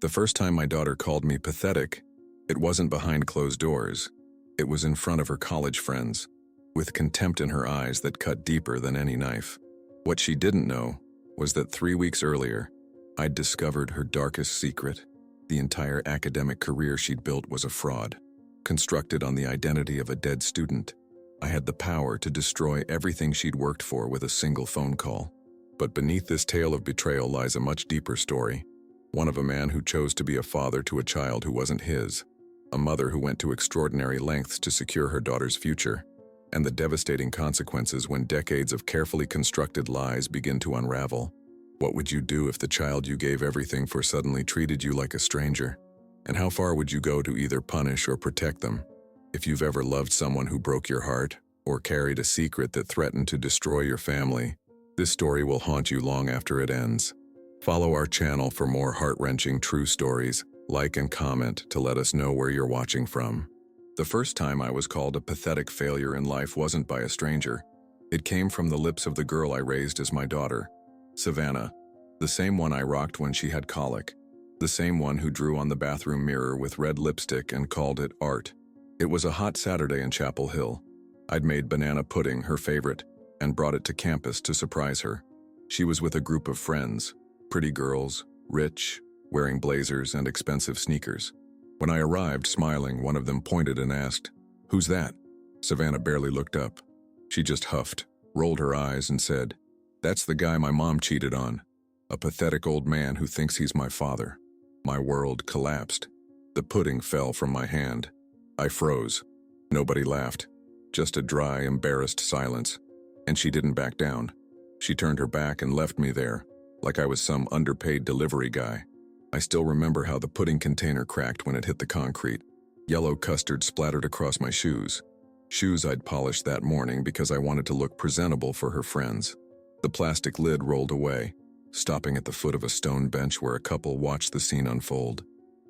The first time my daughter called me pathetic, it wasn't behind closed doors. It was in front of her college friends, with contempt in her eyes that cut deeper than any knife. What she didn't know was that 3 weeks earlier, I'd discovered her darkest secret. The entire academic career she'd built was a fraud, constructed on the identity of a dead student. I had the power to destroy everything she'd worked for with a single phone call. But beneath this tale of betrayal lies a much deeper story. One of a man who chose to be a father to a child who wasn't his, a mother who went to extraordinary lengths to secure her daughter's future, and the devastating consequences when decades of carefully constructed lies begin to unravel. What would you do if the child you gave everything for suddenly treated you like a stranger? And how far would you go to either punish or protect them? If you've ever loved someone who broke your heart, or carried a secret that threatened to destroy your family, this story will haunt you long after it ends. Follow our channel for more heart-wrenching true stories. Like and comment to let us know where you're watching from. The first time I was called a pathetic failure in life wasn't by a stranger. It came from the lips of the girl I raised as my daughter, Savannah, the same one I rocked when she had colic, the same one who drew on the bathroom mirror with red lipstick and called it art. It was a hot Saturday in Chapel Hill. I'd made banana pudding, her favorite, and brought it to campus to surprise her. She was with a group of friends, pretty girls, rich, wearing blazers and expensive sneakers. When I arrived smiling, one of them pointed and asked, "Who's that?" Savannah barely looked up. She just huffed, rolled her eyes and said, "That's the guy my mom cheated on. A pathetic old man who thinks he's my father." My world collapsed. The pudding fell from my hand. I froze. Nobody laughed. Just a dry, embarrassed silence. And she didn't back down. She turned her back and left me there, like I was some underpaid delivery guy. I still remember how the pudding container cracked when it hit the concrete. Yellow custard splattered across my shoes. Shoes I'd polished that morning because I wanted to look presentable for her friends. The plastic lid rolled away, stopping at the foot of a stone bench where a couple watched the scene unfold,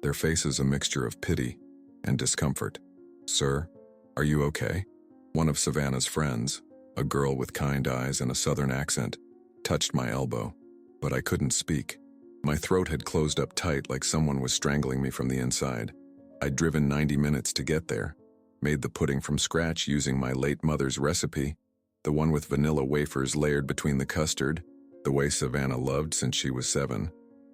their faces a mixture of pity and discomfort. "Sir, are you okay?" One of Savannah's friends, a girl with kind eyes and a southern accent, touched my elbow, but I couldn't speak. My throat had closed up tight like someone was strangling me from the inside. I'd driven 90 minutes to get there, made the pudding from scratch using my late mother's recipe, the one with vanilla wafers layered between the custard, the way Savannah loved since she was 7.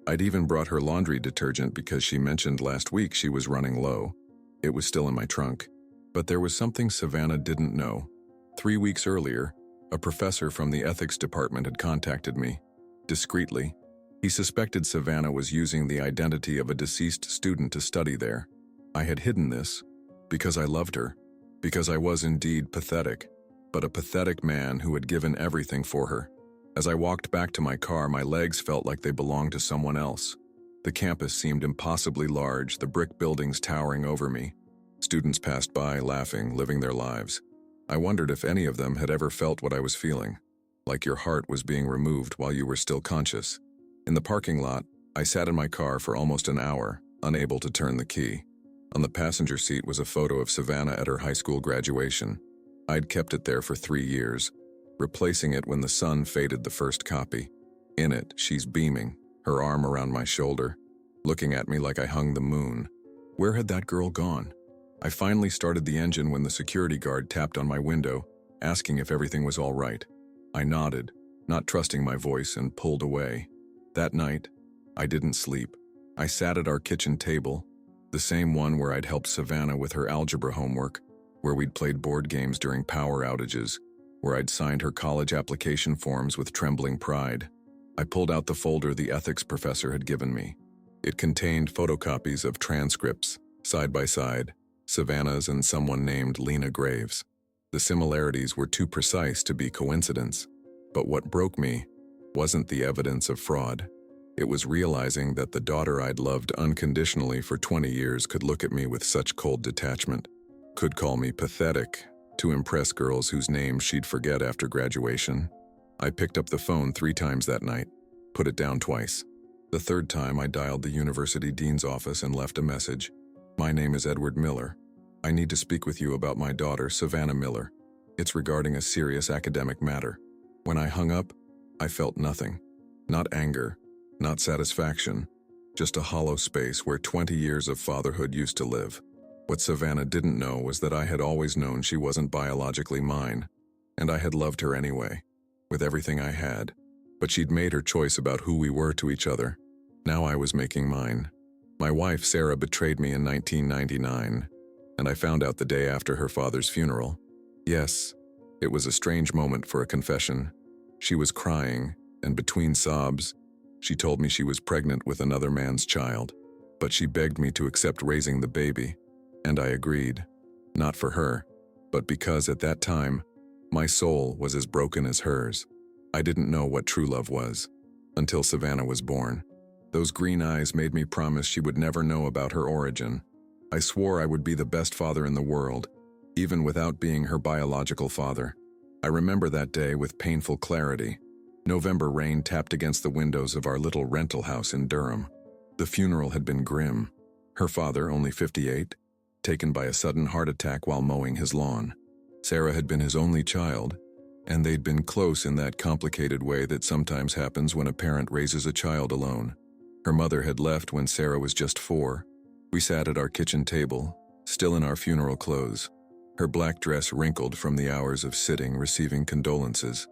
I'd even brought her laundry detergent because she mentioned last week she was running low. It was still in my trunk. But there was something Savannah didn't know. 3 weeks earlier, a professor from the ethics department had contacted me. Discreetly, he suspected Savannah was using the identity of a deceased student to study there. I had hidden this because I loved her, because I was indeed pathetic, but a pathetic man who had given everything for her. As I walked back to my car, my legs felt like they belonged to someone else. The campus seemed impossibly large, the brick buildings towering over me. Students passed by, laughing, living their lives. I wondered if any of them had ever felt what I was feeling, like your heart was being removed while you were still conscious. In the parking lot, I sat in my car for almost an hour, unable to turn the key. On the passenger seat was a photo of Savannah at her high school graduation. I'd kept it there for 3 years, replacing it when the sun faded the first copy. In it, she's beaming, her arm around my shoulder, looking at me like I hung the moon. Where had that girl gone? I finally started the engine when the security guard tapped on my window, asking if everything was all right. I nodded, not trusting my voice, and pulled away. That night, I didn't sleep. I sat at our kitchen table, the same one where I'd helped Savannah with her algebra homework, where we'd played board games during power outages, where I'd signed her college application forms with trembling pride. I pulled out the folder the ethics professor had given me. It contained photocopies of transcripts, side by side, Savannah's and someone named Lena Graves. The similarities were too precise to be coincidence. But what broke me wasn't the evidence of fraud. It was realizing that the daughter I'd loved unconditionally for 20 years could look at me with such cold detachment, could call me pathetic to impress girls whose names she'd forget after graduation. I picked up the phone 3 times that night, put it down twice. The third time I dialed the university dean's office and left a message. "My name is Edward Miller. I need to speak with you about my daughter, Savannah Miller. It's regarding a serious academic matter." When I hung up, I felt nothing. Not anger, not satisfaction, just a hollow space where 20 years of fatherhood used to live. What Savannah didn't know was that I had always known she wasn't biologically mine, and I had loved her anyway, with everything I had. But she'd made her choice about who we were to each other. Now I was making mine. My wife, Sarah, betrayed me in 1999, and I found out the day after her father's funeral. Yes, it was a strange moment for a confession. She was crying, and between sobs, she told me she was pregnant with another man's child. But she begged me to accept raising the baby, and I agreed. Not for her, but because at that time, my soul was as broken as hers. I didn't know what true love was, until Savannah was born. Those green eyes made me promise she would never know about her origin. I swore I would be the best father in the world, even without being her biological father. I remember that day with painful clarity. November rain tapped against the windows of our little rental house in Durham. The funeral had been grim. Her father, only 58, taken by a sudden heart attack while mowing his lawn. Sarah had been his only child, and they'd been close in that complicated way that sometimes happens when a parent raises a child alone. Her mother had left when Sarah was just 4. We sat at our kitchen table, still in our funeral clothes, her black dress wrinkled from the hours of sitting receiving condolences.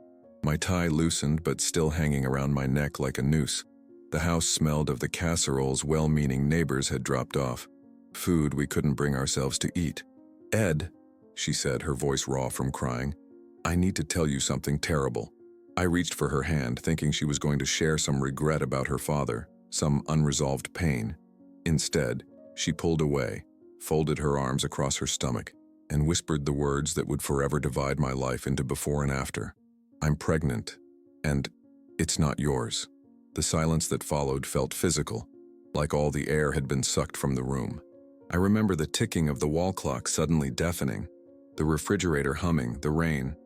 My tie loosened but still hanging around my neck like a noose. The house smelled of the casseroles well-meaning neighbors had dropped off, food we couldn't bring ourselves to eat. "Ed," she said, her voice raw from crying, "I need to tell you something terrible." I reached for her hand, thinking she was going to share some regret about her father, some unresolved pain. Instead, she pulled away, folded her arms across her stomach, and whispered the words that would forever divide my life into before and after. "I'm pregnant, and it's not yours." The silence that followed felt physical, like all the air had been sucked from the room. I remember the ticking of the wall clock suddenly deafening, the refrigerator humming, the rain.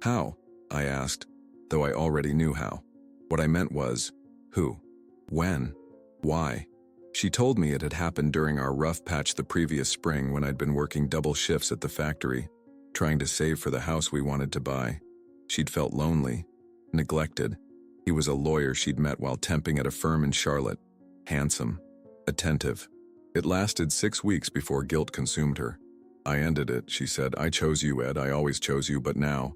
"How?" I asked, though I already knew how. What I meant was, who? When? Why? She told me it had happened during our rough patch the previous spring when I'd been working double shifts at the factory, trying to save for the house we wanted to buy. She'd felt lonely, neglected. He was a lawyer she'd met while temping at a firm in Charlotte. Handsome, attentive. It lasted 6 weeks before guilt consumed her. "I ended it," she said. "I chose you, Ed. I always chose you, but now."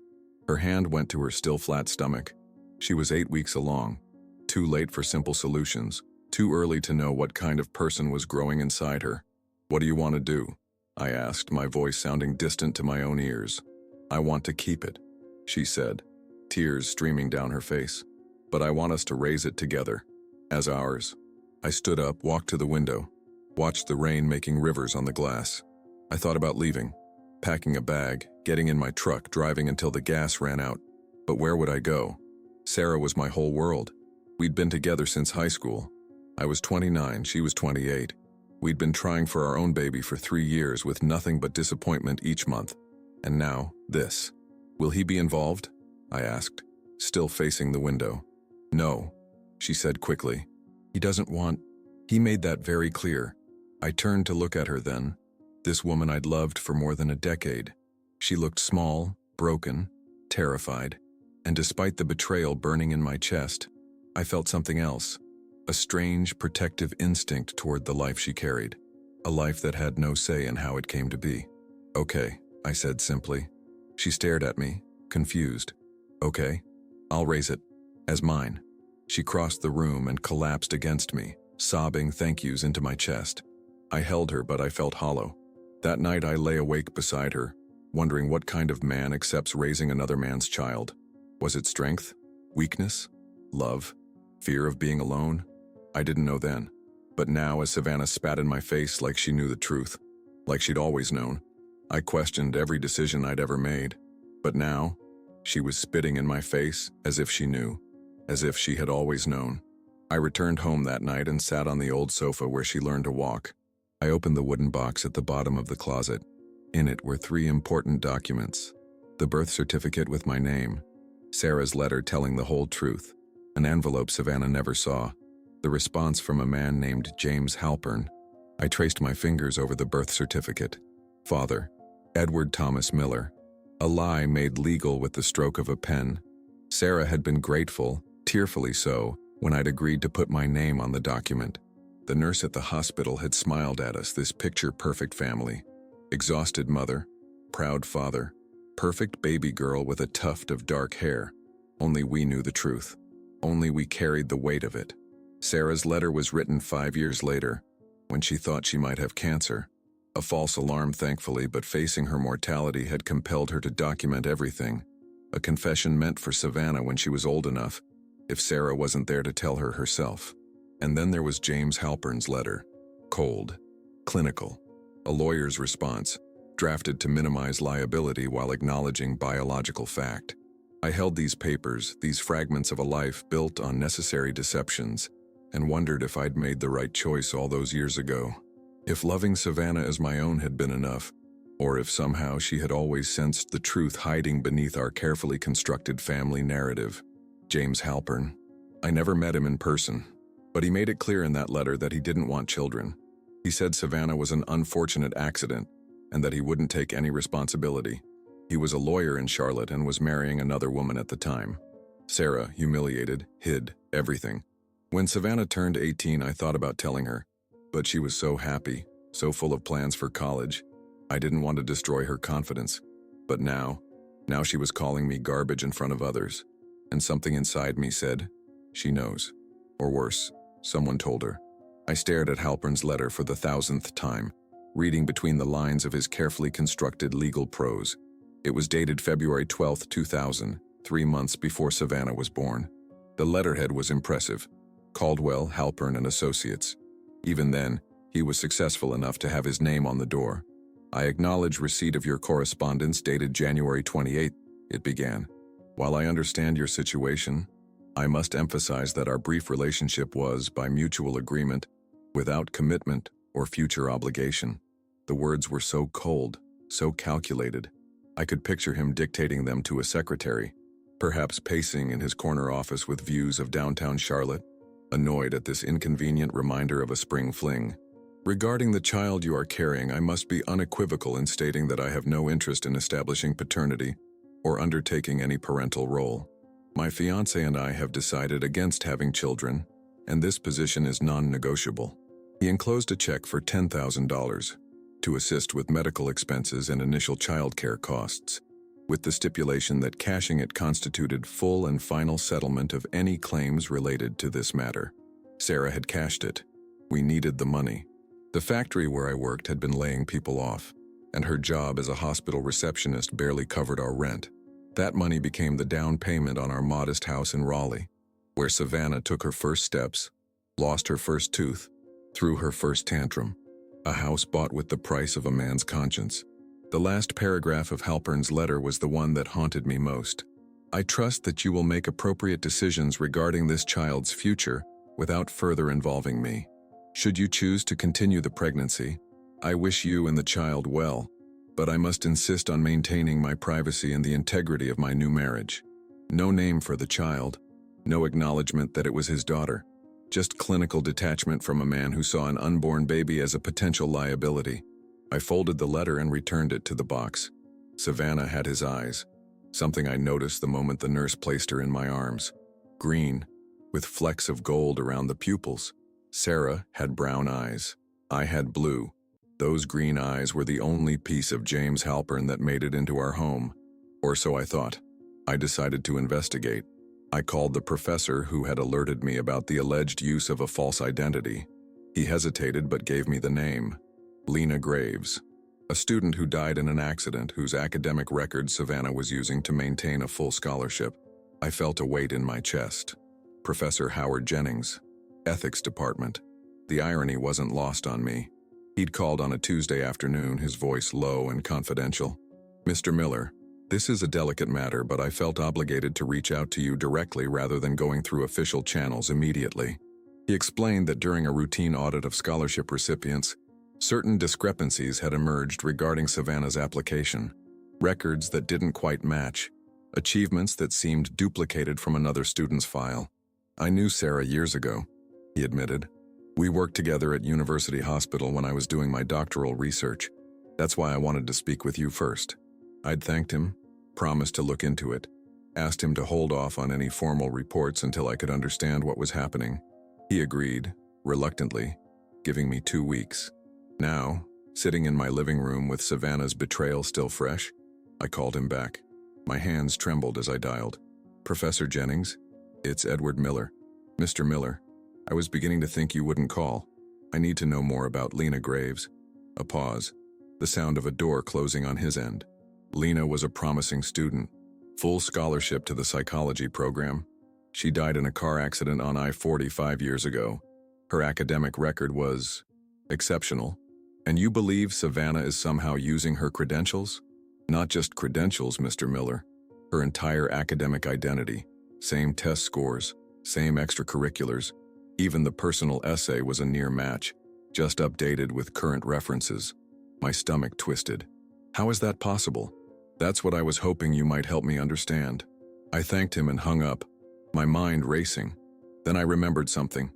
Her hand went to her still flat stomach. She was 8 weeks along. Too late for simple solutions. Too early to know what kind of person was growing inside her. "What do you want to do?" I asked, my voice sounding distant to my own ears. "I want to keep it," she said, tears streaming down her face. "But I want us to raise it together, as ours." I stood up, walked to the window, watched the rain making rivers on the glass. I thought about leaving, packing a bag, getting in my truck, driving until the gas ran out. But where would I go? Sarah was my whole world. We'd been together since high school. I was 29, she was 28. We'd been trying for our own baby for 3 years with nothing but disappointment each month. And now, this. "Will he be involved?" I asked, still facing the window. "No," she said quickly. "He doesn't want..." He made that very clear. I turned to look at her then. This woman I'd loved for more than a decade. She looked small, broken, terrified. And despite the betrayal burning in my chest, I felt something else. A strange, protective instinct toward the life she carried. A life that had no say in how it came to be. "Okay," I said simply. She stared at me, confused. "Okay, I'll raise it. As mine." She crossed the room and collapsed against me, sobbing thank yous into my chest. I held her, but I felt hollow. That night I lay awake beside her, wondering what kind of man accepts raising another man's child. Was it strength? Weakness? Love? Fear of being alone? I didn't know then. But now, as Savannah spat in my face like she knew the truth, like she'd always known, I questioned every decision I'd ever made. But now, she was spitting in my face as if she knew, as if she had always known. I returned home that night and sat on the old sofa where she learned to walk. I opened the wooden box at the bottom of the closet. In it were 3 important documents: the birth certificate with my name, Sarah's letter telling the whole truth, an envelope Savannah never saw, the response from a man named James Halpern. I traced my fingers over the birth certificate. Father, Edward Thomas Miller. A lie made legal with the stroke of a pen. Sarah had been grateful, tearfully so, when I'd agreed to put my name on the document. The nurse at the hospital had smiled at us, this picture-perfect family. Exhausted mother, proud father, perfect baby girl with a tuft of dark hair. Only we knew the truth. Only we carried the weight of it. Sarah's letter was written 5 years later, when she thought she might have cancer. A false alarm, thankfully, but facing her mortality had compelled her to document everything. A confession meant for Savannah when she was old enough, if Sarah wasn't there to tell her herself. And then there was James Halpern's letter. Cold. Clinical. A lawyer's response, drafted to minimize liability while acknowledging biological fact. I held these papers, these fragments of a life built on necessary deceptions, and wondered if I'd made the right choice all those years ago. If loving Savannah as my own had been enough, or if somehow she had always sensed the truth hiding beneath our carefully constructed family narrative. James Halpern. I never met him in person, but he made it clear in that letter that he didn't want children. He said Savannah was an unfortunate accident, and that he wouldn't take any responsibility. He was a lawyer in Charlotte and was marrying another woman at the time. Sarah, humiliated, hid everything. When Savannah turned 18, I thought about telling her, but she was so happy, so full of plans for college. I didn't want to destroy her confidence. But now she was calling me garbage in front of others. And something inside me said, she knows. Or worse, someone told her. I stared at Halpern's letter for the 1,000th time, reading between the lines of his carefully constructed legal prose. It was dated February 12, 2000, 3 months before Savannah was born. The letterhead was impressive. Caldwell, Halpern and Associates. Even then, he was successful enough to have his name on the door. I acknowledge receipt of your correspondence dated January 28, it began. While I understand your situation, I must emphasize that our brief relationship was, by mutual agreement, without commitment or future obligation. The words were so cold, so calculated. I could picture him dictating them to a secretary, perhaps pacing in his corner office with views of downtown Charlotte, annoyed at this inconvenient reminder of a spring fling. Regarding the child you are carrying, I must be unequivocal in stating that I have no interest in establishing paternity or undertaking any parental role. My fiancé and I have decided against having children, and this position is non-negotiable. He enclosed a check for $10,000 to assist with medical expenses and initial childcare costs, with the stipulation that cashing it constituted full and final settlement of any claims related to this matter. Sarah had cashed it. We needed the money. The factory where I worked had been laying people off, and her job as a hospital receptionist barely covered our rent. That money became the down payment on our modest house in Raleigh, where Savannah took her first steps, lost her first tooth, threw her first tantrum. A house bought with the price of a man's conscience. The last paragraph of Halpern's letter was the one that haunted me most. I trust that you will make appropriate decisions regarding this child's future without further involving me. Should you choose to continue the pregnancy, I wish you and the child well, but I must insist on maintaining my privacy and the integrity of my new marriage. No name for the child, no acknowledgement that it was his daughter, just clinical detachment from a man who saw an unborn baby as a potential liability. I folded the letter and returned it to the box. Savannah had his eyes, something I noticed the moment the nurse placed her in my arms. Green, with flecks of gold around the pupils. Sarah had brown eyes. I had blue. Those green eyes were the only piece of James Halpern that made it into our home. Or so I thought. I decided to investigate. I called the professor who had alerted me about the alleged use of a false identity. He hesitated but gave me the name. Lena Graves. A student who died in an accident whose academic record Savannah was using to maintain a full scholarship. I felt a weight in my chest. Professor Howard Jennings. Ethics Department. The irony wasn't lost on me. He'd called on a Tuesday afternoon, his voice low and confidential. Mr. Miller, this is a delicate matter, but I felt obligated to reach out to you directly rather than going through official channels immediately. He explained that during a routine audit of scholarship recipients, certain discrepancies had emerged regarding Savannah's application. Records that didn't quite match. Achievements that seemed duplicated from another student's file. I knew Sarah years ago, he admitted. We worked together at University Hospital when I was doing my doctoral research. That's why I wanted to speak with you first. I'd thanked him, promised to look into it, asked him to hold off on any formal reports until I could understand what was happening. He agreed, reluctantly, giving me 2 weeks. Now, sitting in my living room with Savannah's betrayal still fresh, I called him back. My hands trembled as I dialed. "Professor Jennings? It's Edward Miller. Mr. Miller, I was beginning to think you wouldn't call. I need to know more about Lena Graves." A pause, the sound of a door closing on his end. Lena was a promising student, full scholarship to the psychology program. She died in a car accident on I-40 5 years ago. Her academic record was exceptional. And you believe Savannah is somehow using her credentials? Not just credentials, Mr. Miller. Her entire academic identity. Same test scores, same extracurriculars. Even the personal essay was a near match, just updated with current references. My stomach twisted. How is that possible? That's what I was hoping you might help me understand. I thanked him and hung up, my mind racing. Then I remembered something.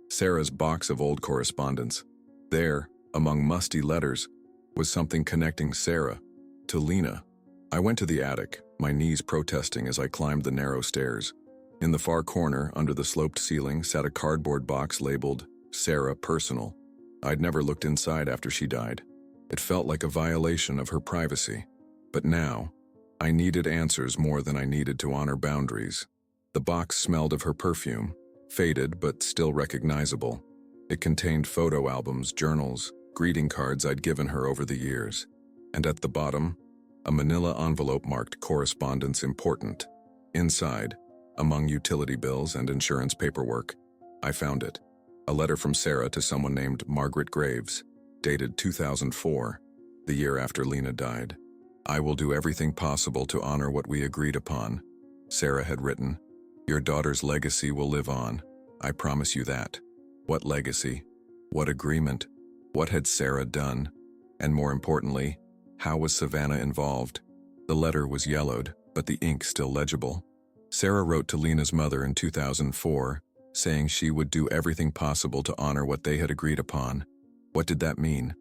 Sarah's box of old correspondence. There, among musty letters, was something connecting Sarah to Lena. I went to the attic, my knees protesting as I climbed the narrow stairs. In the far corner, under the sloped ceiling, sat a cardboard box labeled Sarah Personal. I'd never looked inside after she died. It felt like a violation of her privacy. But now, I needed answers more than I needed to honor boundaries. The box smelled of her perfume, faded but still recognizable. It contained photo albums, journals, greeting cards I'd given her over the years. And at the bottom, a manila envelope marked correspondence important. Inside, among utility bills and insurance paperwork, I found it. A letter from Sarah to someone named Margaret Graves, dated 2004, the year after Lena died. "I will do everything possible to honor what we agreed upon," Sarah had written. "Your daughter's legacy will live on. I promise you that." What legacy? What agreement? What had Sarah done? And more importantly, how was Savannah involved? The letter was yellowed, but the ink still legible. Sarah wrote to Lena's mother in 2004, saying she would do everything possible to honor what they had agreed upon. What did that mean?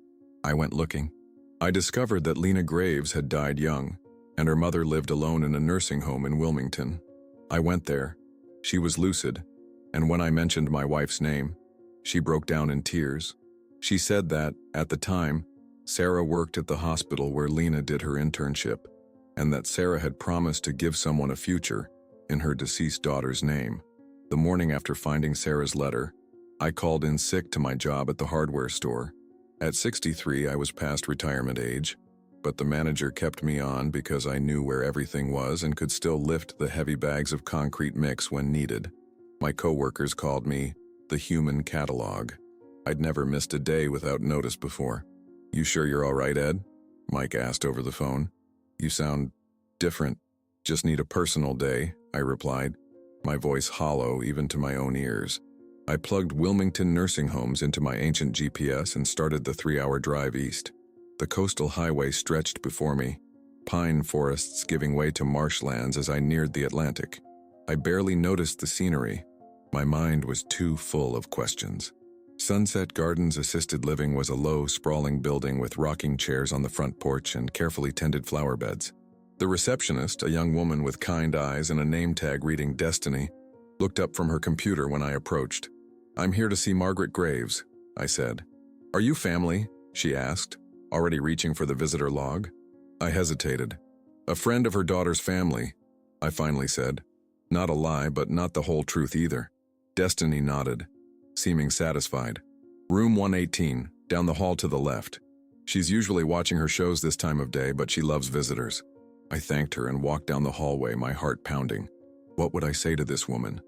I went looking. I discovered that Lena Graves had died young, and her mother lived alone in a nursing home in Wilmington. I went there. She was lucid, and when I mentioned my wife's name, she broke down in tears. She said that, at the time, Sarah worked at the hospital where Lena did her internship, and that Sarah had promised to give someone a future in her deceased daughter's name. The morning after finding Sarah's letter, I called in sick to my job at the hardware store. At 63, I was past retirement age, but the manager kept me on because I knew where everything was and could still lift the heavy bags of concrete mix when needed. My coworkers called me the human catalog. I'd never missed a day without notice before. "You sure you're all right, Ed?" Mike asked over the phone. "You sound different. Just need a personal day," I replied, my voice hollow even to my own ears. I plugged Wilmington nursing homes into my ancient GPS and started the 3-hour drive east. The coastal highway stretched before me, pine forests giving way to marshlands as I neared the Atlantic. I barely noticed the scenery. My mind was too full of questions. Sunset Gardens Assisted Living was a low, sprawling building with rocking chairs on the front porch and carefully tended flower beds. The receptionist, a young woman with kind eyes and a name tag reading Destiny, looked up from her computer when I approached. "I'm here to see Margaret Graves," I said. "Are you family?" she asked, already reaching for the visitor log. I hesitated. "A friend of her daughter's family," I finally said. Not a lie, but not the whole truth either. Destiny nodded, seeming satisfied. "Room 118, down the hall to the left. She's usually watching her shows this time of day, but she loves visitors." I thanked her and walked down the hallway, my heart pounding. What would I say to this woman?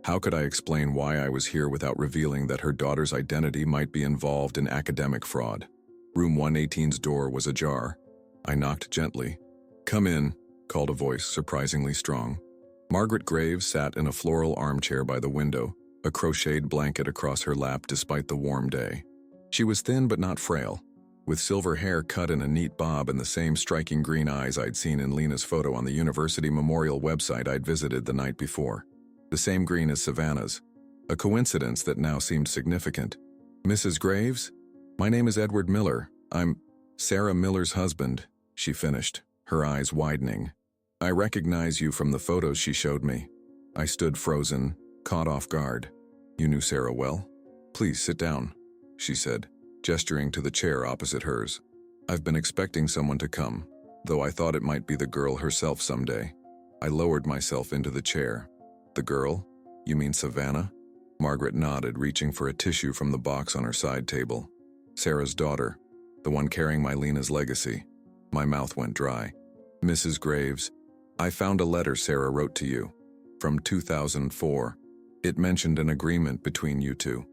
How could I explain why I was here without revealing that her daughter's identity might be involved in academic fraud? Room 118's door was ajar. I knocked gently. "Come in," called a voice surprisingly strong. Margaret Graves sat in a floral armchair by the window, a crocheted blanket across her lap despite the warm day. She was thin but not frail, with silver hair cut in a neat bob and the same striking green eyes I'd seen in Lena's photo on the University Memorial website I'd visited the night before. The same green as Savannah's, a coincidence that now seemed significant. "Mrs. Graves? My name is Edward Miller. I'm Sarah Miller's husband," she finished, her eyes widening. "I recognize you from the photos she showed me." I stood frozen, caught off guard. "You knew Sarah well? Please sit down." she said, gesturing to the chair opposite hers. I've been expecting someone to come, though I thought it might be the girl herself someday. I lowered myself into the chair. The girl? You mean Savannah? Margaret nodded, reaching for a tissue from the box on her side table. Sarah's daughter, the one carrying Lena's legacy. My mouth went dry. Mrs. Graves, I found a letter Sarah wrote to you. From 2004. It mentioned an agreement between you two.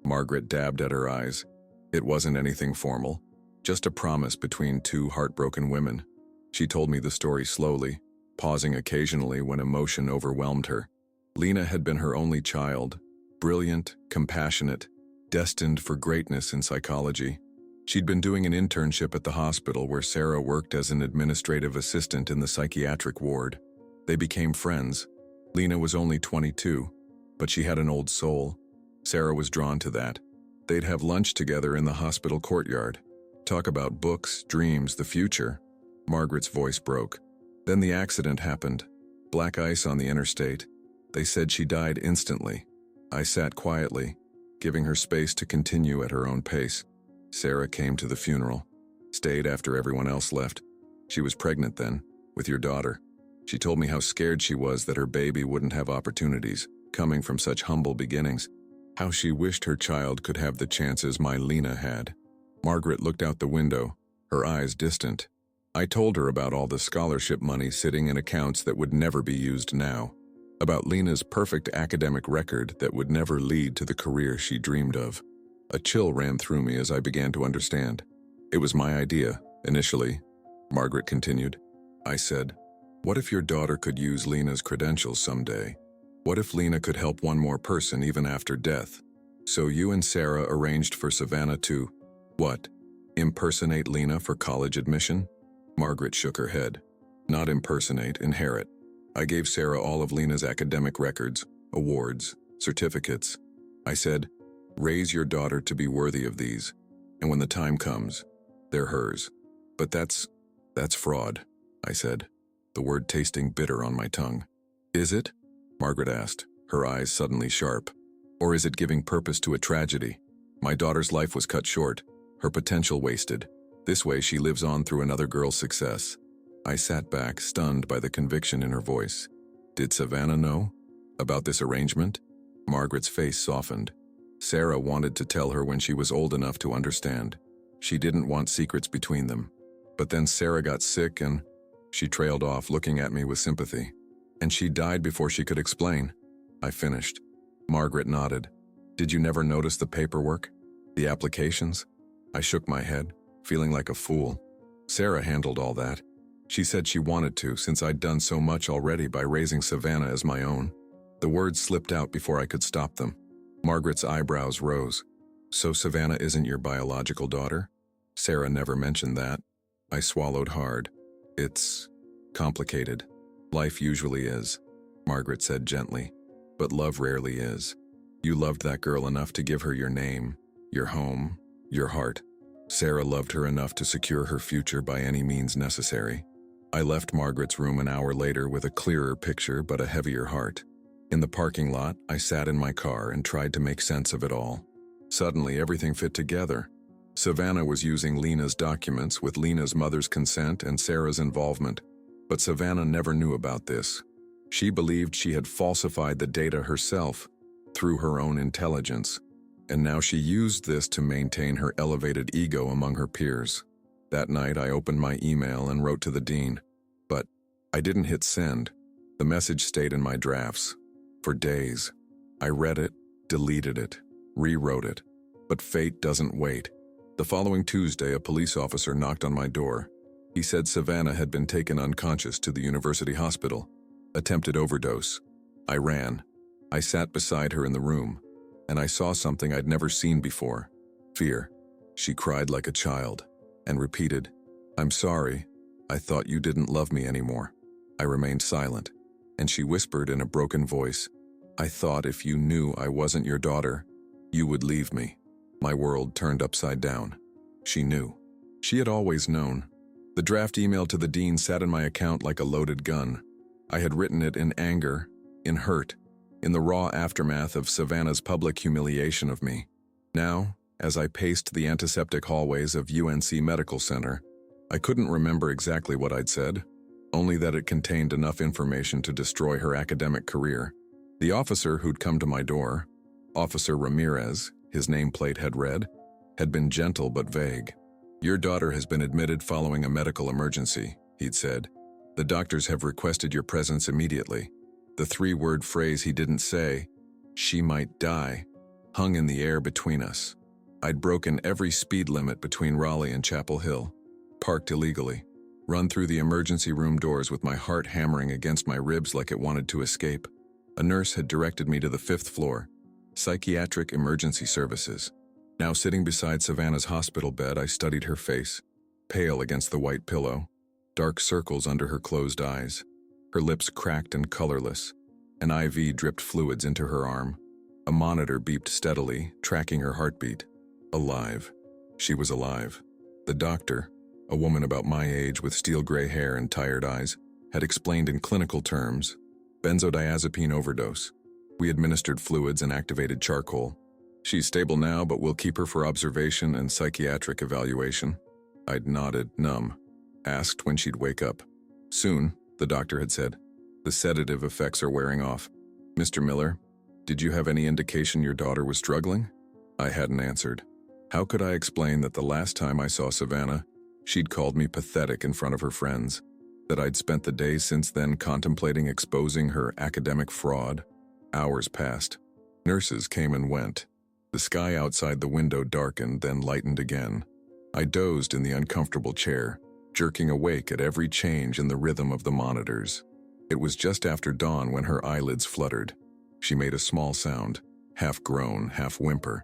Margaret dabbed at her eyes. It wasn't anything formal, just a promise between two heartbroken women. She told me the story slowly, pausing occasionally when emotion overwhelmed her. Lena had been her only child, brilliant, compassionate, destined for greatness in psychology. She'd been doing an internship at the hospital where Sarah worked as an administrative assistant in the psychiatric ward. They became friends. Lena was only 22, but she had an old soul. Sarah was drawn to that. They'd have lunch together in the hospital courtyard. Talk about books, dreams, the future. Margaret's voice broke. Then the accident happened. Black ice on the interstate. They said she died instantly. I sat quietly, giving her space to continue at her own pace. Sarah came to the funeral. Stayed after everyone else left. She was pregnant then, with your daughter. She told me how scared she was that her baby wouldn't have opportunities, coming from such humble beginnings. How she wished her child could have the chances my Lena had. Margaret looked out the window, her eyes distant. I told her about all the scholarship money sitting in accounts that would never be used now. About Lena's perfect academic record that would never lead to the career she dreamed of. A chill ran through me as I began to understand. It was my idea, initially, Margaret continued. I said, what if your daughter could use Lena's credentials someday? What if Lena could help one more person even after death? So you and Sarah arranged for Savannah to, what, impersonate Lena for college admission? Margaret shook her head. Not impersonate, inherit. I gave Sarah all of Lena's academic records, awards, certificates. I said, raise your daughter to be worthy of these, and when the time comes, they're hers. But that's fraud, I said, the word tasting bitter on my tongue. Is it? Margaret asked, her eyes suddenly sharp. Or is it giving purpose to a tragedy? My daughter's life was cut short, her potential wasted. This way she lives on through another girl's success. I sat back, stunned by the conviction in her voice. Did Savannah know about this arrangement? Margaret's face softened. Sarah wanted to tell her when she was old enough to understand. She didn't want secrets between them. But then Sarah got sick and she trailed off, looking at me with sympathy. And she died before she could explain. I finished. Margaret nodded. Did you never notice the paperwork? The applications? I shook my head, feeling like a fool. Sarah handled all that. She said she wanted to, since I'd done so much already by raising Savannah as my own. The words slipped out before I could stop them. Margaret's eyebrows rose. So Savannah isn't your biological daughter? Sarah never mentioned that. I swallowed hard. It's complicated. Life usually is, Margaret said gently. But love rarely is. You loved that girl enough to give her your name, your home, your heart. Sarah loved her enough to secure her future by any means necessary. I left Margaret's room an hour later with a clearer picture but a heavier heart. In the parking lot, I sat in my car and tried to make sense of it all. Suddenly, everything fit together. Savannah was using Lena's documents with Lena's mother's consent and Sarah's involvement. But Savannah never knew about this. She believed she had falsified the data herself, through her own intelligence. And now she used this to maintain her elevated ego among her peers. That night, I opened my email and wrote to the dean. But I didn't hit send. The message stayed in my drafts. For days. I read it, deleted it, rewrote it. But fate doesn't wait. The following Tuesday, a police officer knocked on my door. He said Savannah had been taken unconscious to the university hospital. Attempted overdose. I ran. I sat beside her in the room, and I saw something I'd never seen before. Fear. She cried like a child, and repeated, I'm sorry. I thought you didn't love me anymore. I remained silent, and she whispered in a broken voice, I thought if you knew I wasn't your daughter, you would leave me. My world turned upside down. She knew. She had always known. The draft email to the dean sat in my account like a loaded gun. I had written it in anger, in hurt, in the raw aftermath of Savannah's public humiliation of me. Now, As I paced the antiseptic hallways of UNC Medical Center, I couldn't remember exactly what I'd said, only that it contained enough information to destroy her academic career. The officer who'd come to my door, Officer Ramirez, his nameplate had read, had been gentle but vague. "Your daughter has been admitted following a medical emergency," he'd said. "The doctors have requested your presence immediately." The three-word phrase he didn't say, "she might die," hung in the air between us. I'd broken every speed limit between Raleigh and Chapel Hill, parked illegally, run through the emergency room doors with my heart hammering against my ribs like it wanted to escape. A nurse had directed me to the 5th floor, Psychiatric Emergency Services. Now sitting beside Savannah's hospital bed, I studied her face, pale against the white pillow, dark circles under her closed eyes, her lips cracked and colorless. An IV dripped fluids into her arm. A monitor beeped steadily, tracking her heartbeat. Alive. She was alive. The doctor, a woman about my age with steel gray hair and tired eyes, had explained in clinical terms, benzodiazepine overdose. We administered fluids and activated charcoal. "She's stable now, but we'll keep her for observation and psychiatric evaluation." I'd nodded, numb, asked when she'd wake up. "Soon," the doctor had said. "The sedative effects are wearing off." "Mr. Miller, did you have any indication your daughter was struggling?" I hadn't answered. How could I explain that the last time I saw Savannah, she'd called me pathetic in front of her friends, that I'd spent the days since then contemplating exposing her academic fraud? Hours passed. Nurses came and went. The sky outside the window darkened, then lightened again. I dozed in the uncomfortable chair, jerking awake at every change in the rhythm of the monitors. It was just after dawn when her eyelids fluttered. She made a small sound, half groan, half whimper.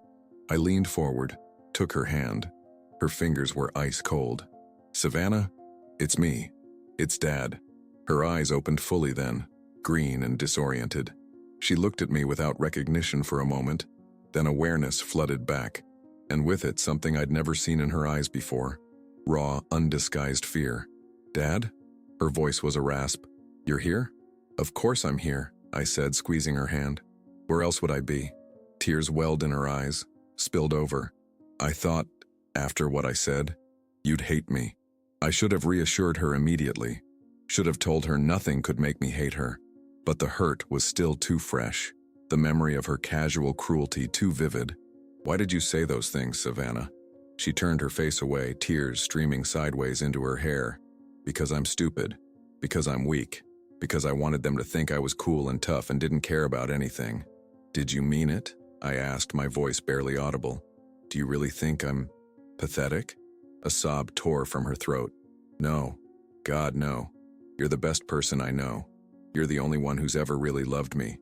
I leaned forward, took her hand. Her fingers were ice cold. "Savannah, it's me. It's Dad." Her eyes opened fully then, green and disoriented. She looked at me without recognition for a moment, then awareness flooded back, and with it something I'd never seen in her eyes before. Raw, undisguised fear. "Dad?" Her voice was a rasp. "You're here?" "Of course I'm here," I said, squeezing her hand. "Where else would I be?" Tears welled in her eyes, spilled over. "I thought, after what I said, you'd hate me." I should have reassured her immediately, should have told her nothing could make me hate her. But the hurt was still too fresh, the memory of her casual cruelty too vivid. "Why did you say those things, Savannah?" She turned her face away, tears streaming sideways into her hair. "Because I'm stupid. Because I'm weak. Because I wanted them to think I was cool and tough and didn't care about anything." "Did you mean it?" I asked, my voice barely audible. "Do you really think I'm pathetic?" A sob tore from her throat. "No. God, no. You're the best person I know. You're the only one who's ever really loved me.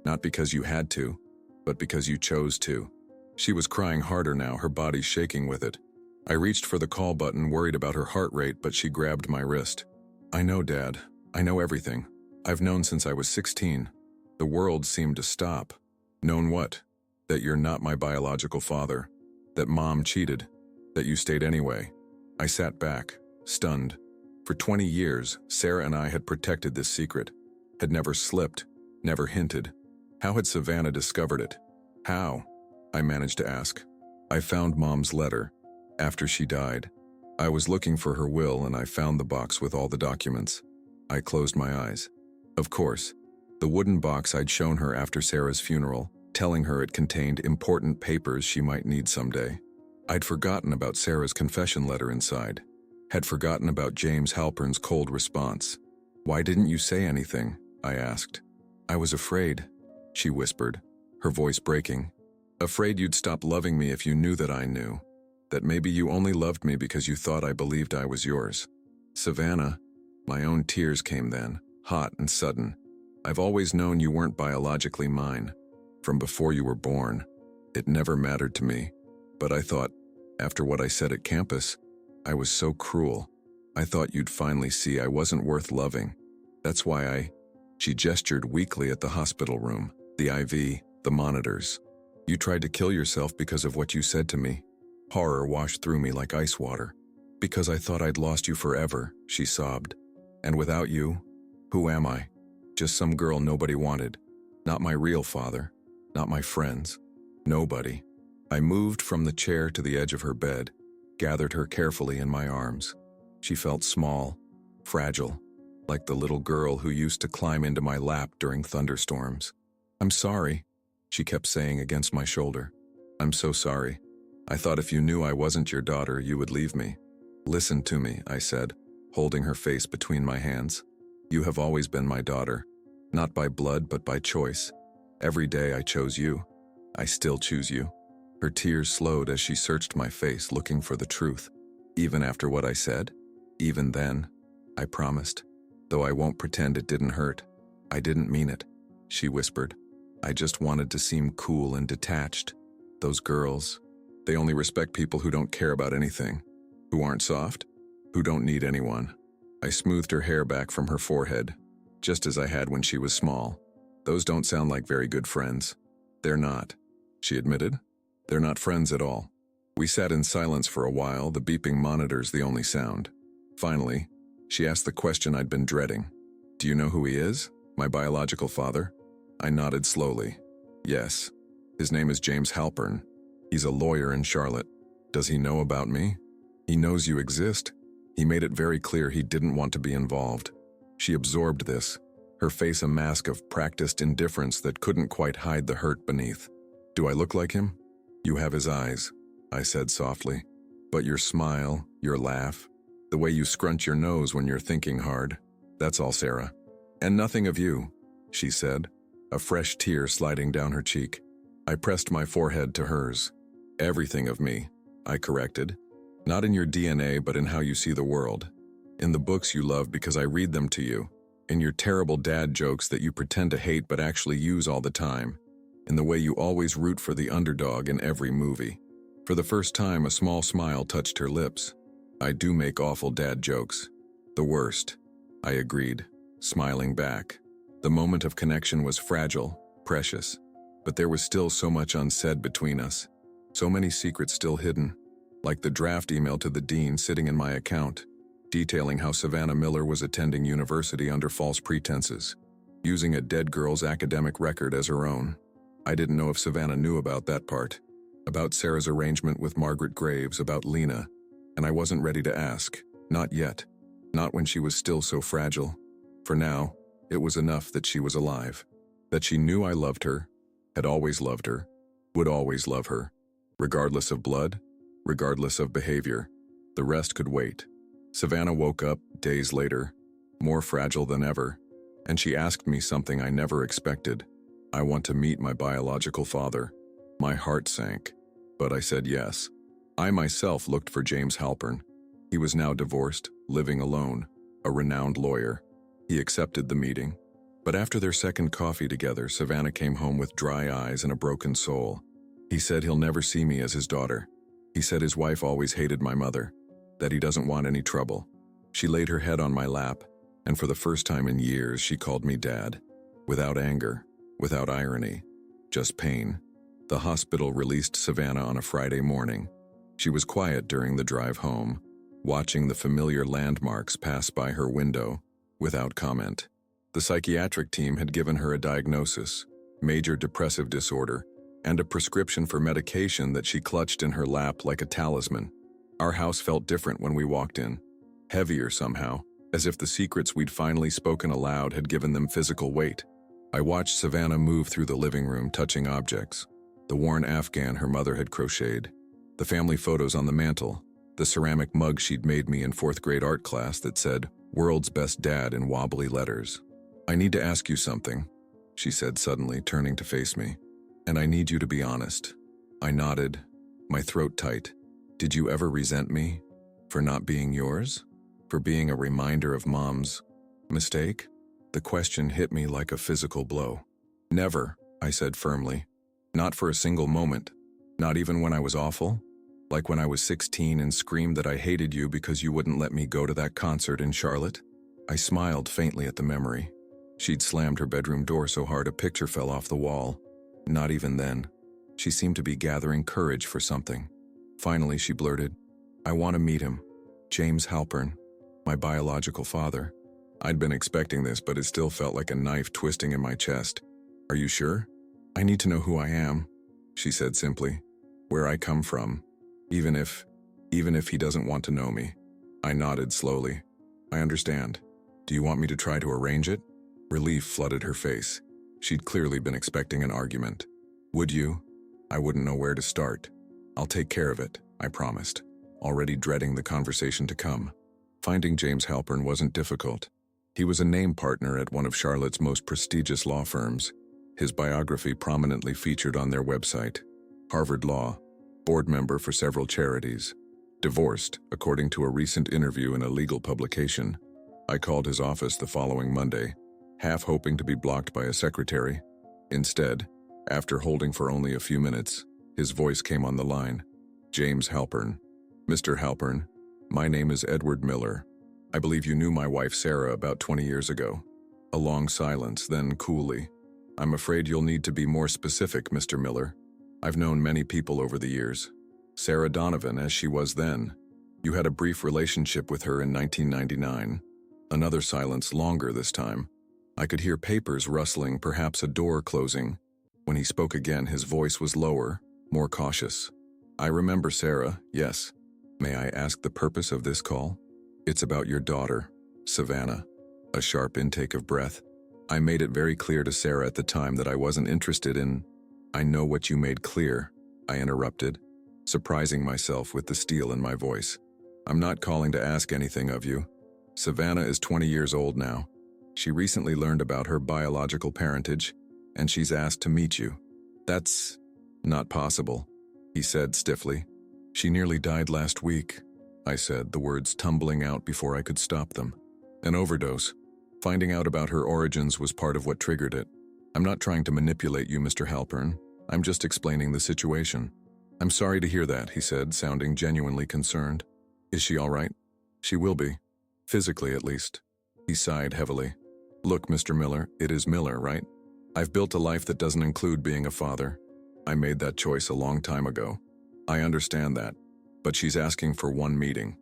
Not because you had to, but because you chose to." She was crying harder now, her body shaking with it. I reached for the call button, worried about her heart rate, but she grabbed my wrist. "I know, Dad. I know everything. I've known since I was 16. The world seemed to stop." "Known what?" "That you're not my biological father. That Mom cheated. That you stayed anyway." I sat back, stunned. For 20 years, Sarah and I had protected this secret, had never slipped, never hinted. How had Savannah discovered it? How? I managed to ask. "I found Mom's letter, after she died. I was looking for her will and I found the box with all the documents." I closed my eyes. Of course, the wooden box I'd shown her after Sarah's funeral, telling her it contained important papers she might need someday. I'd forgotten about Sarah's confession letter inside, had forgotten about James Halpern's cold response. "Why didn't you say anything?" I asked. "I was afraid," she whispered, her voice breaking. "Afraid you'd stop loving me if you knew that I knew. That maybe you only loved me because you thought I believed I was yours." "Savannah," my own tears came then, hot and sudden. "I've always known you weren't biologically mine. From before you were born. It never mattered to me. But I thought, after what I said at campus, I was so cruel. I thought you'd finally see I wasn't worth loving. That's why I..." She gestured weakly at the hospital room, the IV, the monitors. "You tried to kill yourself because of what you said to me." Horror washed through me like ice water. "Because I thought I'd lost you forever," she sobbed. "And without you, who am I? Just some girl nobody wanted. Not my real father. Not my friends. Nobody." I moved from the chair to the edge of her bed, gathered her carefully in my arms. She felt small, fragile, like the little girl who used to climb into my lap during thunderstorms. "I'm sorry," she kept saying against my shoulder. "I'm so sorry. I thought if you knew I wasn't your daughter, you would leave me." "Listen to me," I said, holding her face between my hands. "You have always been my daughter, not by blood but by choice. Every day I chose you. I still choose you." Her tears slowed as she searched my face looking for the truth. "Even after what I said? Even then?" I promised. "Though I won't pretend it didn't hurt. I didn't mean it," she whispered. "I just wanted to seem cool and detached. Those girls, they only respect people who don't care about anything, who aren't soft, who don't need anyone." I smoothed her hair back from her forehead, just as I had when she was small. "Those don't sound like very good friends." "They're not," she admitted. "They're not friends at all." We sat in silence for a while, the beeping monitors the only sound. Finally, she asked the question I'd been dreading. "Do you know who he is? My biological father?" I nodded slowly. "Yes. His name is James Halpern. He's a lawyer in Charlotte." "Does he know about me?" "He knows you exist. He made it very clear he didn't want to be involved." She absorbed this, her face a mask of practiced indifference that couldn't quite hide the hurt beneath. "Do I look like him?" "You have his eyes," I said softly. "But your smile, your laugh, the way you scrunch your nose when you're thinking hard, that's all Sarah." "And nothing of you," she said, a fresh tear sliding down her cheek. I pressed my forehead to hers. "Everything of me," I corrected. "Not in your DNA, but in how you see the world. In the books you love because I read them to you. In your terrible dad jokes that you pretend to hate but actually use all the time. In the way you always root for the underdog in every movie." For the first time, a small smile touched her lips. "I do make awful dad jokes. The worst," I agreed, smiling back. The moment of connection was fragile, precious, but there was still so much unsaid between us. So many secrets still hidden, like the draft email to the dean sitting in my account, detailing how Savannah Miller was attending university under false pretenses, using a dead girl's academic record as her own. I didn't know if Savannah knew about that part, about Sarah's arrangement with Margaret Graves, about Lena, and I wasn't ready to ask. Not yet. Not when she was still so fragile. For now, it was enough that she was alive, that she knew I loved her, had always loved her, would always love her, regardless of blood, regardless of behavior. The rest could wait. Savannah woke up, days later, more fragile than ever, and she asked me something I never expected. "I want to meet my biological father." My heart sank, but I said yes. I myself looked for James Halpern. He was now divorced, living alone, a renowned lawyer. He accepted the meeting. But after their second coffee together, Savannah came home with dry eyes and a broken soul. He said he'll never see me as his daughter. He said his wife always hated my mother, that he doesn't want any trouble. She laid her head on my lap, and for the first time in years, she called me Dad. Without anger, without irony, just pain. The hospital released Savannah on a Friday morning. She was quiet during the drive home, watching the familiar landmarks pass by her window, without comment. The psychiatric team had given her a diagnosis, major depressive disorder, and a prescription for medication that she clutched in her lap like a talisman. Our house felt different when we walked in, heavier somehow, as if the secrets we'd finally spoken aloud had given them physical weight. I watched Savannah move through the living room, touching objects. The worn Afghan her mother had crocheted, the family photos on the mantle, the ceramic mug she'd made me in 4th grade art class that said, "World's Best Dad" in wobbly letters. "I need to ask you something," she said suddenly, turning to face me. "And I need you to be honest." I nodded, my throat tight. "Did you ever resent me? For not being yours? For being a reminder of Mom's mistake?" The question hit me like a physical blow. "Never," I said firmly. "Not for a single moment. Not even when I was awful? Like when I was 16 and screamed that I hated you because you wouldn't let me go to that concert in Charlotte?" I smiled faintly at the memory. She'd slammed her bedroom door so hard a picture fell off the wall. Not even then. She seemed to be gathering courage for something. Finally, she blurted, "I want to meet him. James Halpern, my biological father." I'd been expecting this, but it still felt like a knife twisting in my chest. "Are you sure?" "I need to know who I am," she said simply. Where I come from, even if he doesn't want to know me. I nodded slowly. I understand. Do you want me to try to arrange it? Relief flooded her face. She'd clearly been expecting an argument. Would you? I wouldn't know where to start. I'll take care of it, I promised, already dreading the conversation to come. Finding James Halpern wasn't difficult. He was a name partner at one of Charlotte's most prestigious law firms. His biography prominently featured on their website. Harvard Law, board member for several charities. Divorced, according to a recent interview in a legal publication. I called his office the following Monday, half hoping to be blocked by a secretary. Instead, after holding for only a few minutes, his voice came on the line. James Halpern. Mr. Halpern, my name is Edward Miller. I believe you knew my wife Sarah about 20 years ago. A long silence, then coolly. I'm afraid you'll need to be more specific, Mr. Miller. I've known many people over the years. Sarah Donovan, as she was then. You had a brief relationship with her in 1999. Another silence, longer this time. I could hear papers rustling, perhaps a door closing. When he spoke again, his voice was lower, more cautious. I remember Sarah, yes. May I ask the purpose of this call? It's about your daughter, Savannah. A sharp intake of breath. I made it very clear to Sarah at the time that I wasn't interested in... I know what you made clear, I interrupted, surprising myself with the steel in my voice. I'm not calling to ask anything of you. Savannah is 20 years old now. She recently learned about her biological parentage, and she's asked to meet you. That's not possible, he said stiffly. She nearly died last week, I said, the words tumbling out before I could stop them. An overdose. Finding out about her origins was part of what triggered it. I'm not trying to manipulate you, Mr. Halpern. I'm just explaining the situation. I'm sorry to hear that, he said, sounding genuinely concerned. Is she all right? She will be. Physically, at least. He sighed heavily. Look, Mr. Miller, it is Miller, right? I've built a life that doesn't include being a father. I made that choice a long time ago. I understand that. But she's asking for one meeting.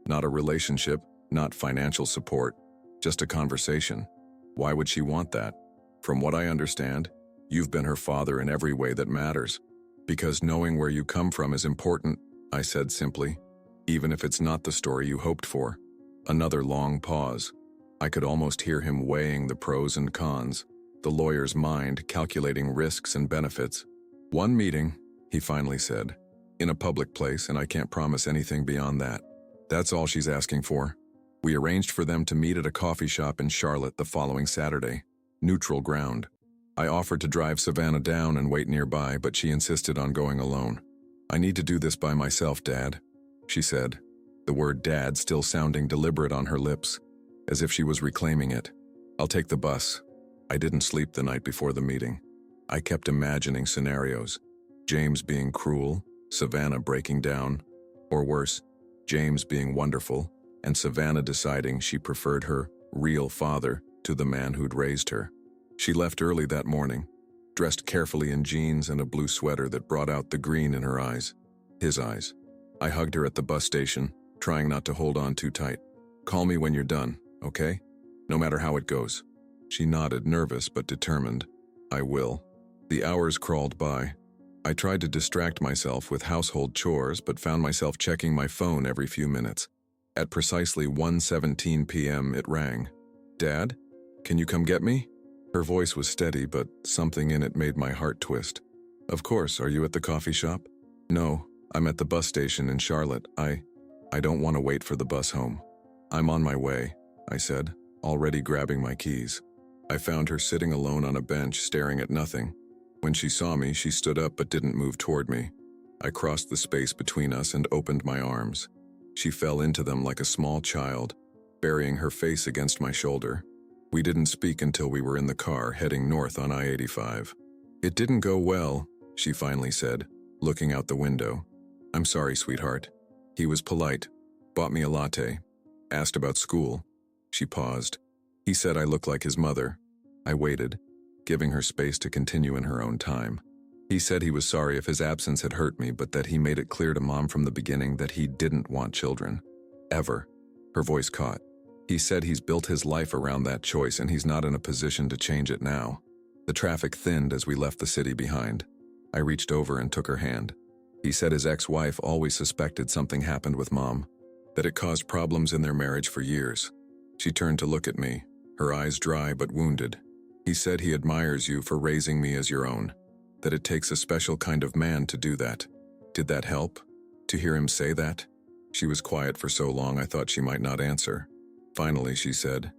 Not a relationship, not financial support. Just a conversation. Why would she want that? From what I understand, you've been her father in every way that matters. Because knowing where you come from is important, I said simply. Even if it's not the story you hoped for. Another long pause. I could almost hear him weighing the pros and cons, the lawyer's mind calculating risks and benefits. One meeting, he finally said, in a public place, and I can't promise anything beyond that. That's all she's asking for. We arranged for them to meet at a coffee shop in Charlotte the following Saturday. Neutral ground. I offered to drive Savannah down and wait nearby, but she insisted on going alone. I need to do this by myself, Dad, she said, the word Dad still sounding deliberate on her lips, as if she was reclaiming it. I'll take the bus. I didn't sleep the night before the meeting. I kept imagining scenarios. James being cruel, Savannah breaking down, or worse, James being wonderful, and Savannah deciding she preferred her real father to the man who'd raised her. She left early that morning, dressed carefully in jeans and a blue sweater that brought out the green in her eyes. His eyes. I hugged her at the bus station, trying not to hold on too tight. Call me when you're done, okay? No matter how it goes. She nodded, nervous but determined. I will. The hours crawled by. I tried to distract myself with household chores but found myself checking my phone every few minutes. At precisely 1:17 p.m. it rang. Dad? Can you come get me? Her voice was steady, but something in it made my heart twist. Of course, are you at the coffee shop? No, I'm at the bus station in Charlotte. I don't want to wait for the bus home. I'm on my way, I said, already grabbing my keys. I found her sitting alone on a bench, staring at nothing. When she saw me, she stood up but didn't move toward me. I crossed the space between us and opened my arms. She fell into them like a small child, burying her face against my shoulder. We didn't speak until we were in the car heading north on I-85. It didn't go well, she finally said, looking out the window. I'm sorry, sweetheart. He was polite, bought me a latte, asked about school. She paused. He said I looked like his mother. I waited, giving her space to continue in her own time. He said he was sorry if his absence had hurt me, but that he made it clear to Mom from the beginning that he didn't want children. Ever. Her voice caught. He said he's built his life around that choice and he's not in a position to change it now. The traffic thinned as we left the city behind. I reached over and took her hand. He said his ex-wife always suspected something happened with Mom, that it caused problems in their marriage for years. She turned to look at me, her eyes dry but wounded. He said he admires you for raising me as your own, that it takes a special kind of man to do that. Did that help? To hear him say that? She was quiet for so long I thought she might not answer. Finally, she said,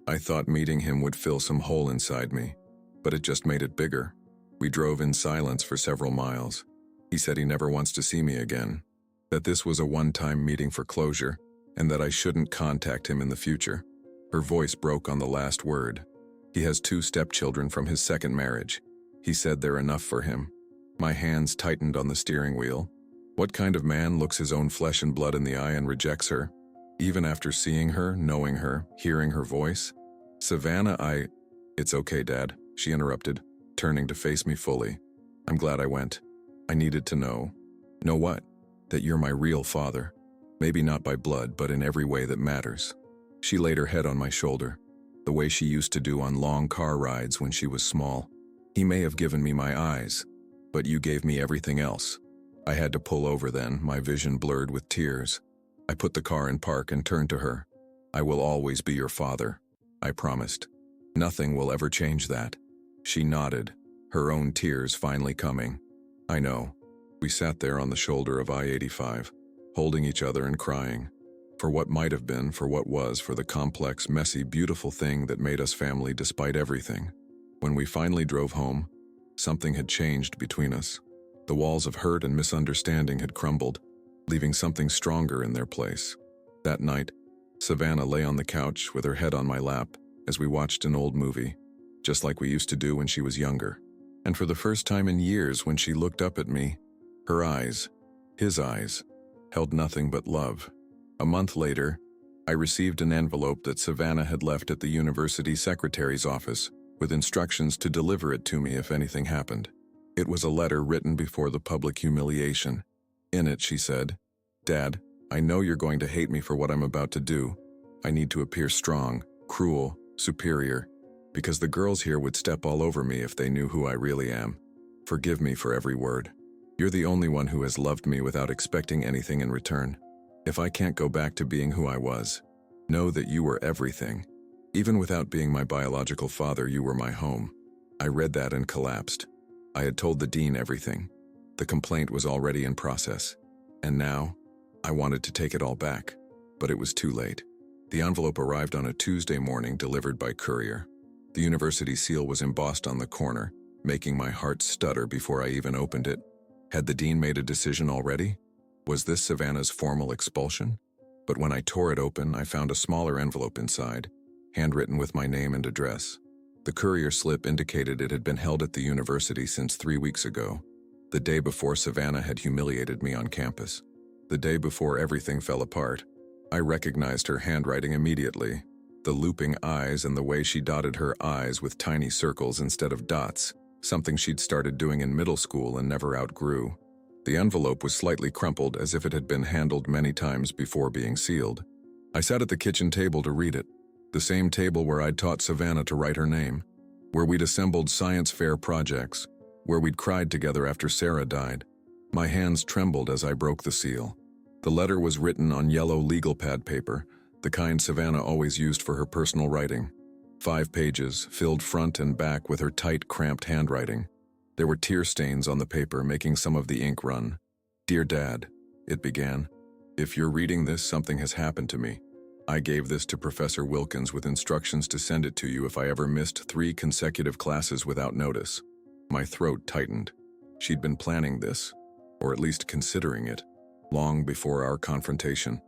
I thought meeting him would fill some hole inside me, but it just made it bigger. We drove in silence for several miles. He said he never wants to see me again, that this was a one-time meeting for closure, and that I shouldn't contact him in the future. Her voice broke on the last word. He has 2 stepchildren from his second marriage. He said they're enough for him. My hands tightened on the steering wheel. What kind of man looks his own flesh and blood in the eye and rejects her? Even after seeing her, knowing her, hearing her voice? Savannah, It's okay, Dad, she interrupted, turning to face me fully. I'm glad I went. I needed to know. Know what? That you're my real father. Maybe not by blood, but in every way that matters. She laid her head on my shoulder, the way she used to do on long car rides when she was small. He may have given me my eyes, but you gave me everything else. I had to pull over then, my vision blurred with tears. I put the car in park and turned to her. I will always be your father, I promised. Nothing will ever change that. She nodded, her own tears finally coming. I know. We sat there on the shoulder of I-85, holding each other and crying. For what might have been, for what was, for the complex, messy, beautiful thing that made us family despite everything. When we finally drove home, something had changed between us. The walls of hurt and misunderstanding had crumbled, leaving something stronger in their place. That night, Savannah lay on the couch with her head on my lap as we watched an old movie, just like we used to do when she was younger. And for the first time in years, when she looked up at me, her eyes, his eyes, held nothing but love. A month later, I received an envelope that Savannah had left at the university secretary's office with instructions to deliver it to me if anything happened. It was a letter written before the public humiliation. In it, she said, Dad, I know you're going to hate me for what I'm about to do. I need to appear strong, cruel, superior, because the girls here would step all over me if they knew who I really am. Forgive me for every word. You're the only one who has loved me without expecting anything in return. If I can't go back to being who I was, know that you were everything. Even without being my biological father, you were my home. I read that and collapsed. I had told the dean everything. The complaint was already in process. And now, I wanted to take it all back, but it was too late. The envelope arrived on a Tuesday morning, delivered by courier. The university seal was embossed on the corner, making my heart stutter before I even opened it. Had the dean made a decision already? Was this Savannah's formal expulsion? But when I tore it open, I found a smaller envelope inside, handwritten with my name and address. The courier slip indicated it had been held at the university since 3 weeks ago, the day before Savannah had humiliated me on campus. The day before everything fell apart. I recognized her handwriting immediately, the looping eyes and the way she dotted her I's with tiny circles instead of dots, something she'd started doing in middle school and never outgrew. The envelope was slightly crumpled, as if it had been handled many times before being sealed. I sat at the kitchen table to read it, the same table where I'd taught Savannah to write her name, where we'd assembled science fair projects, where we'd cried together after Sarah died. My hands trembled as I broke the seal. The letter was written on yellow legal pad paper, the kind Savannah always used for her personal writing. 5 pages, filled front and back with her tight, cramped handwriting. There were tear stains on the paper, making some of the ink run. Dear Dad, it began. If you're reading this, something has happened to me. I gave this to Professor Wilkins with instructions to send it to you if I ever missed 3 consecutive classes without notice. My throat tightened. She'd been planning this, or at least considering it, long before our confrontation.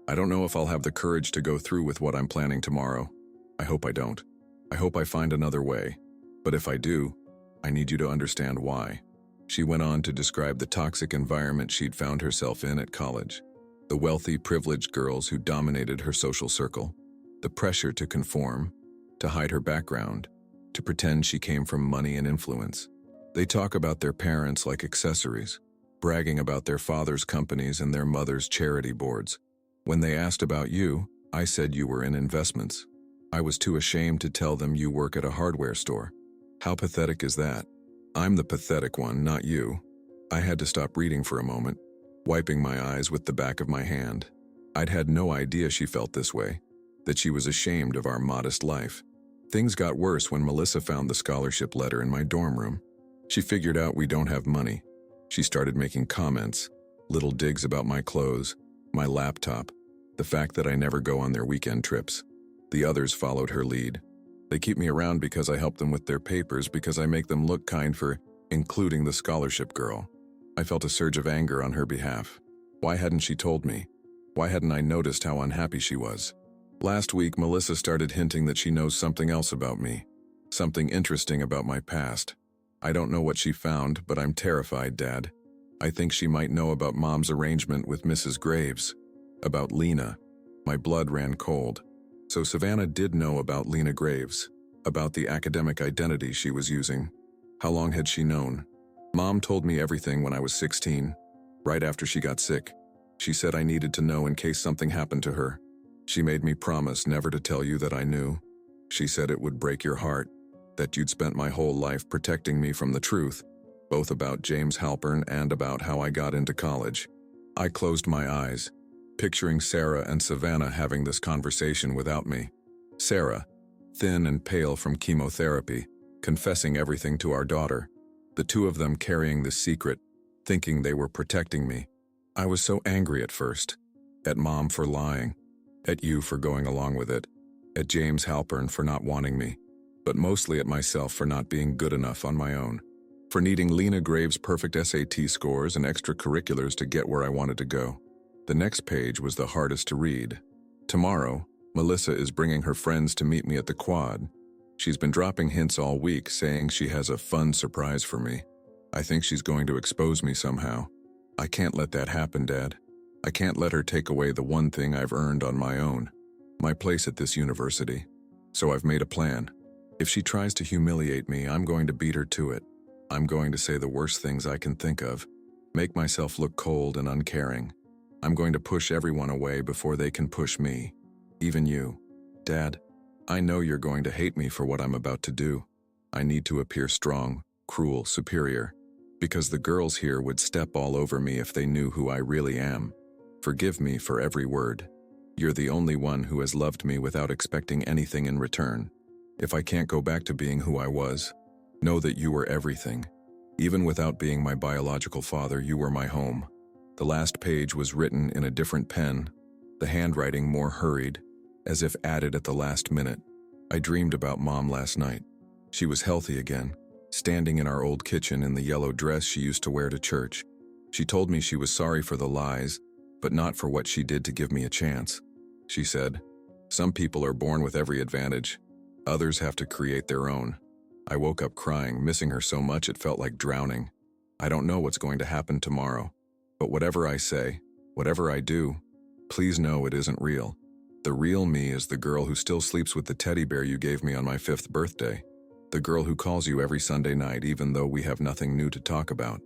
I don't know if I'll have the courage to go through with what I'm planning tomorrow. I hope I don't. I hope I find another way. But if I do, I need you to understand why. She went on to describe the toxic environment she'd found herself in at college. The wealthy, privileged girls who dominated her social circle. The pressure to conform, to hide her background, to pretend she came from money and influence. They talk about their parents like accessories, bragging about their father's companies and their mother's charity boards. When they asked about you, I said you were in investments. I was too ashamed to tell them you work at a hardware store. How pathetic is that? I'm the pathetic one, not you. I had to stop reading for a moment, wiping my eyes with the back of my hand. I'd had no idea she felt this way, that she was ashamed of our modest life. Things got worse when Melissa found the scholarship letter in my dorm room. She figured out we don't have money. She started making comments, little digs about my clothes, my laptop, the fact that I never go on their weekend trips. The others followed her lead. They keep me around because I help them with their papers, because I make them look kind for including the scholarship girl. I felt a surge of anger on her behalf. Why hadn't she told me? Why hadn't I noticed how unhappy she was? Last week, Melissa started hinting that she knows something else about me, something interesting about my past. I don't know what she found, but I'm terrified, Dad. I think she might know about Mom's arrangement with Mrs. Graves, about Lena. My blood ran cold. So Savannah did know about Lena Graves, about the academic identity she was using. How long had she known? Mom told me everything when I was 16, right after she got sick. She said I needed to know in case something happened to her. She made me promise never to tell you that I knew. She said it would break your heart, that you'd spent my whole life protecting me from the truth, both about James Halpern and about how I got into college. I closed my eyes, picturing Sarah and Savannah having this conversation without me. Sarah, thin and pale from chemotherapy, confessing everything to our daughter. The two of them carrying this secret, thinking they were protecting me. I was so angry at first. At Mom for lying. At you for going along with it. At James Halpern for not wanting me. But mostly at myself for not being good enough on my own. For needing Lena Graves' perfect SAT scores and extracurriculars to get where I wanted to go. The next page was the hardest to read. Tomorrow, Melissa is bringing her friends to meet me at the quad. She's been dropping hints all week, saying she has a fun surprise for me. I think she's going to expose me somehow. I can't let that happen, Dad. I can't let her take away the one thing I've earned on my own, my place at this university. So I've made a plan. If she tries to humiliate me, I'm going to beat her to it. I'm going to say the worst things I can think of, make myself look cold and uncaring. I'm going to push everyone away before they can push me, even you. Dad, I know you're going to hate me for what I'm about to do. I need to appear strong, cruel, superior, because the girls here would step all over me if they knew who I really am. Forgive me for every word. You're the only one who has loved me without expecting anything in return. If I can't go back to being who I was, know that you were everything. Even without being my biological father, you were my home. The last page was written in a different pen, the handwriting more hurried, as if added at the last minute. I dreamed about Mom last night. She was healthy again, standing in our old kitchen in the yellow dress she used to wear to church. She told me she was sorry for the lies, but not for what she did to give me a chance. She said, "Some people are born with every advantage. Others have to create their own." I woke up crying, missing her so much it felt like drowning. I don't know what's going to happen tomorrow, but whatever I say, whatever I do, please know it isn't real. The real me is the girl who still sleeps with the teddy bear you gave me on my 5th birthday. The girl who calls you every Sunday night even though we have nothing new to talk about.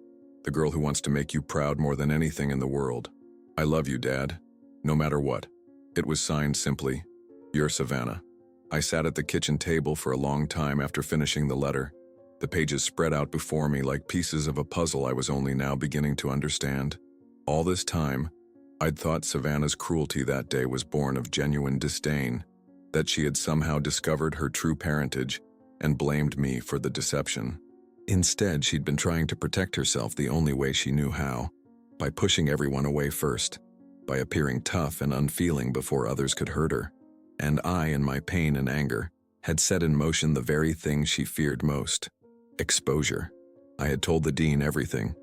The girl who wants to make you proud more than anything in the world. I love you, Dad, no matter what. It was signed simply, Your Savannah. I sat at the kitchen table for a long time after finishing the letter. The pages spread out before me like pieces of a puzzle I was only now beginning to understand. All this time, I'd thought Savannah's cruelty that day was born of genuine disdain, that she had somehow discovered her true parentage and blamed me for the deception. Instead, she'd been trying to protect herself the only way she knew how, by pushing everyone away first, by appearing tough and unfeeling before others could hurt her. And I, in my pain and anger, had set in motion the very thing she feared most. Exposure. I had told the dean everything.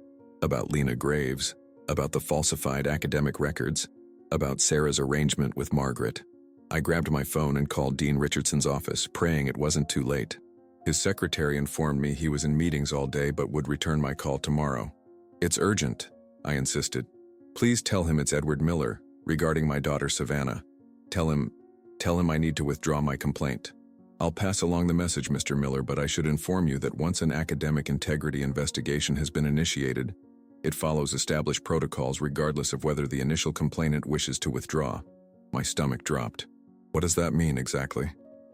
About Lena Graves, about the falsified academic records, about Sarah's arrangement with Margaret. I grabbed my phone and called Dean Richardson's office, praying it wasn't too late. His secretary informed me he was in meetings all day but would return my call tomorrow. "It's urgent," I insisted. "Please tell him it's Edward Miller, regarding my daughter Savannah. Tell him I need to withdraw my complaint. I'll pass along the message, Mr. Miller, but I should inform you that once an academic integrity investigation has been initiated, it follows established protocols regardless of whether the initial complainant wishes to withdraw." My stomach dropped. What does that mean exactly?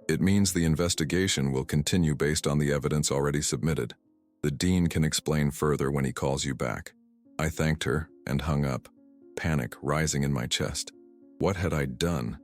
It means the investigation will continue based on the evidence already submitted. The dean can explain further when he calls you back. I thanked her and hung up, panic rising in my chest. What had I done?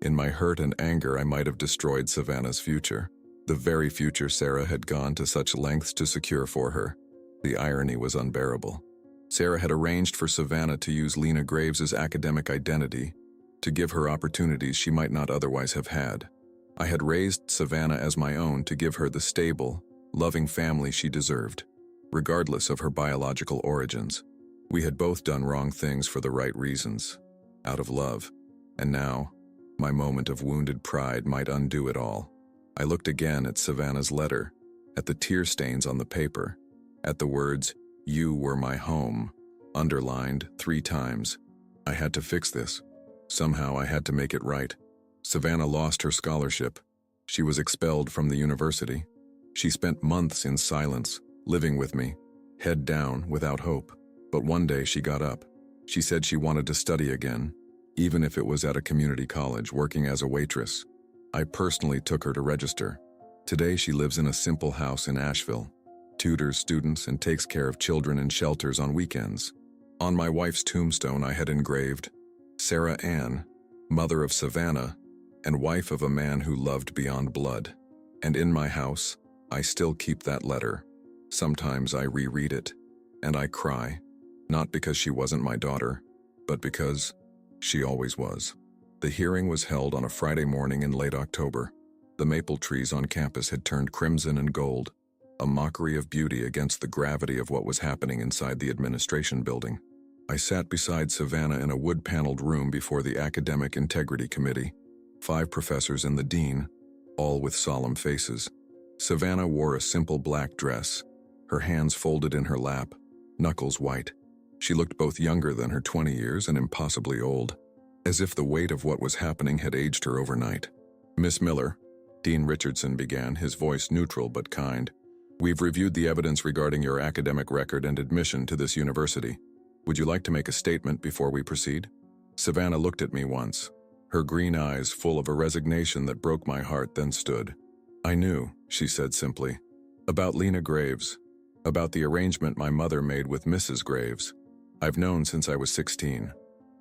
In my hurt and anger, I might have destroyed Savannah's future. The very future Sarah had gone to such lengths to secure for her. The irony was unbearable. Sarah had arranged for Savannah to use Lena Graves' academic identity to give her opportunities she might not otherwise have had. I had raised Savannah as my own to give her the stable, loving family she deserved, regardless of her biological origins. We had both done wrong things for the right reasons, out of love, and now, my moment of wounded pride might undo it all. I looked again at Savannah's letter, at the tear stains on the paper, at the words, "You were my home," underlined 3 times. I had to fix this. Somehow I had to make it right. Savannah lost her scholarship. She was expelled from the university. She spent months in silence, living with me, head down, without hope. But one day she got up. She said she wanted to study again, even if it was at a community college working as a waitress. I personally took her to register. Today she lives in a simple house in Asheville, tutors students and takes care of children in shelters on weekends. On my wife's tombstone I had engraved, "Sarah Ann, mother of Savannah, and wife of a man who loved beyond blood." And in my house, I still keep that letter. Sometimes I reread it, and I cry, not because she wasn't my daughter, but because she always was. The hearing was held on a Friday morning in late October. The maple trees on campus had turned crimson and gold, a mockery of beauty against the gravity of what was happening inside the administration building. I sat beside Savannah in a wood-paneled room before the Academic Integrity Committee, 5 professors and the dean, all with solemn faces. Savannah wore a simple black dress, her hands folded in her lap, knuckles white. She looked both younger than her 20 years and impossibly old, as if the weight of what was happening had aged her overnight. "Miss Miller," Dean Richardson began, his voice neutral but kind, "we've reviewed the evidence regarding your academic record and admission to this university. Would you like to make a statement before we proceed?" Savannah looked at me once, her green eyes full of a resignation that broke my heart, then stood. "I knew," she said simply, "about Lena Graves, about the arrangement my mother made with Mrs. Graves. I've known since I was 16.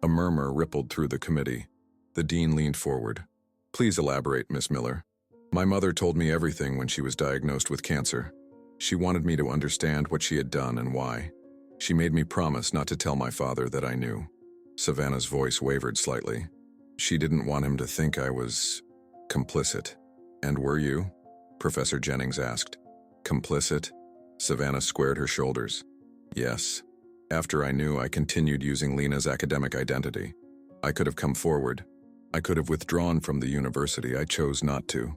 A murmur rippled through the committee. The dean leaned forward. "Please elaborate, Miss Miller." "My mother told me everything when she was diagnosed with cancer. She wanted me to understand what she had done and why. She made me promise not to tell my father that I knew." Savannah's voice wavered slightly. "She didn't want him to think I was complicit." "And were you?" Professor Jennings asked. "Complicit?" Savannah squared her shoulders. "Yes. After I knew, I continued using Lena's academic identity. I could have come forward. I could have withdrawn from the university. I chose not to."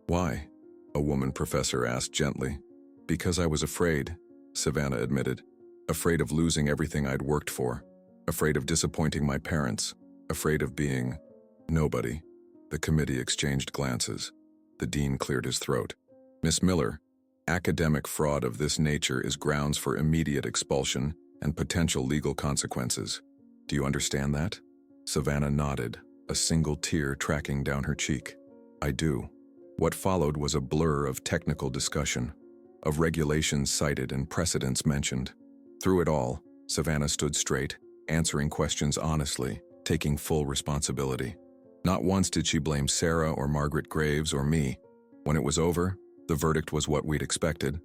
"Why?" a woman professor asked gently. "Because I was afraid," Savannah admitted. "Afraid of losing everything I'd worked for. Afraid of disappointing my parents. Afraid of being nobody." The committee exchanged glances. The dean cleared his throat. "Miss Miller, academic fraud of this nature is grounds for immediate expulsion and potential legal consequences. Do you understand that?" Savannah nodded, a single tear tracking down her cheek. "I do." What followed was a blur of technical discussion, of regulations cited and precedents mentioned. Through it all, Savannah stood straight, answering questions honestly, taking full responsibility. Not once did she blame Sarah or Margaret Graves or me. When it was over, the verdict was what we'd expected.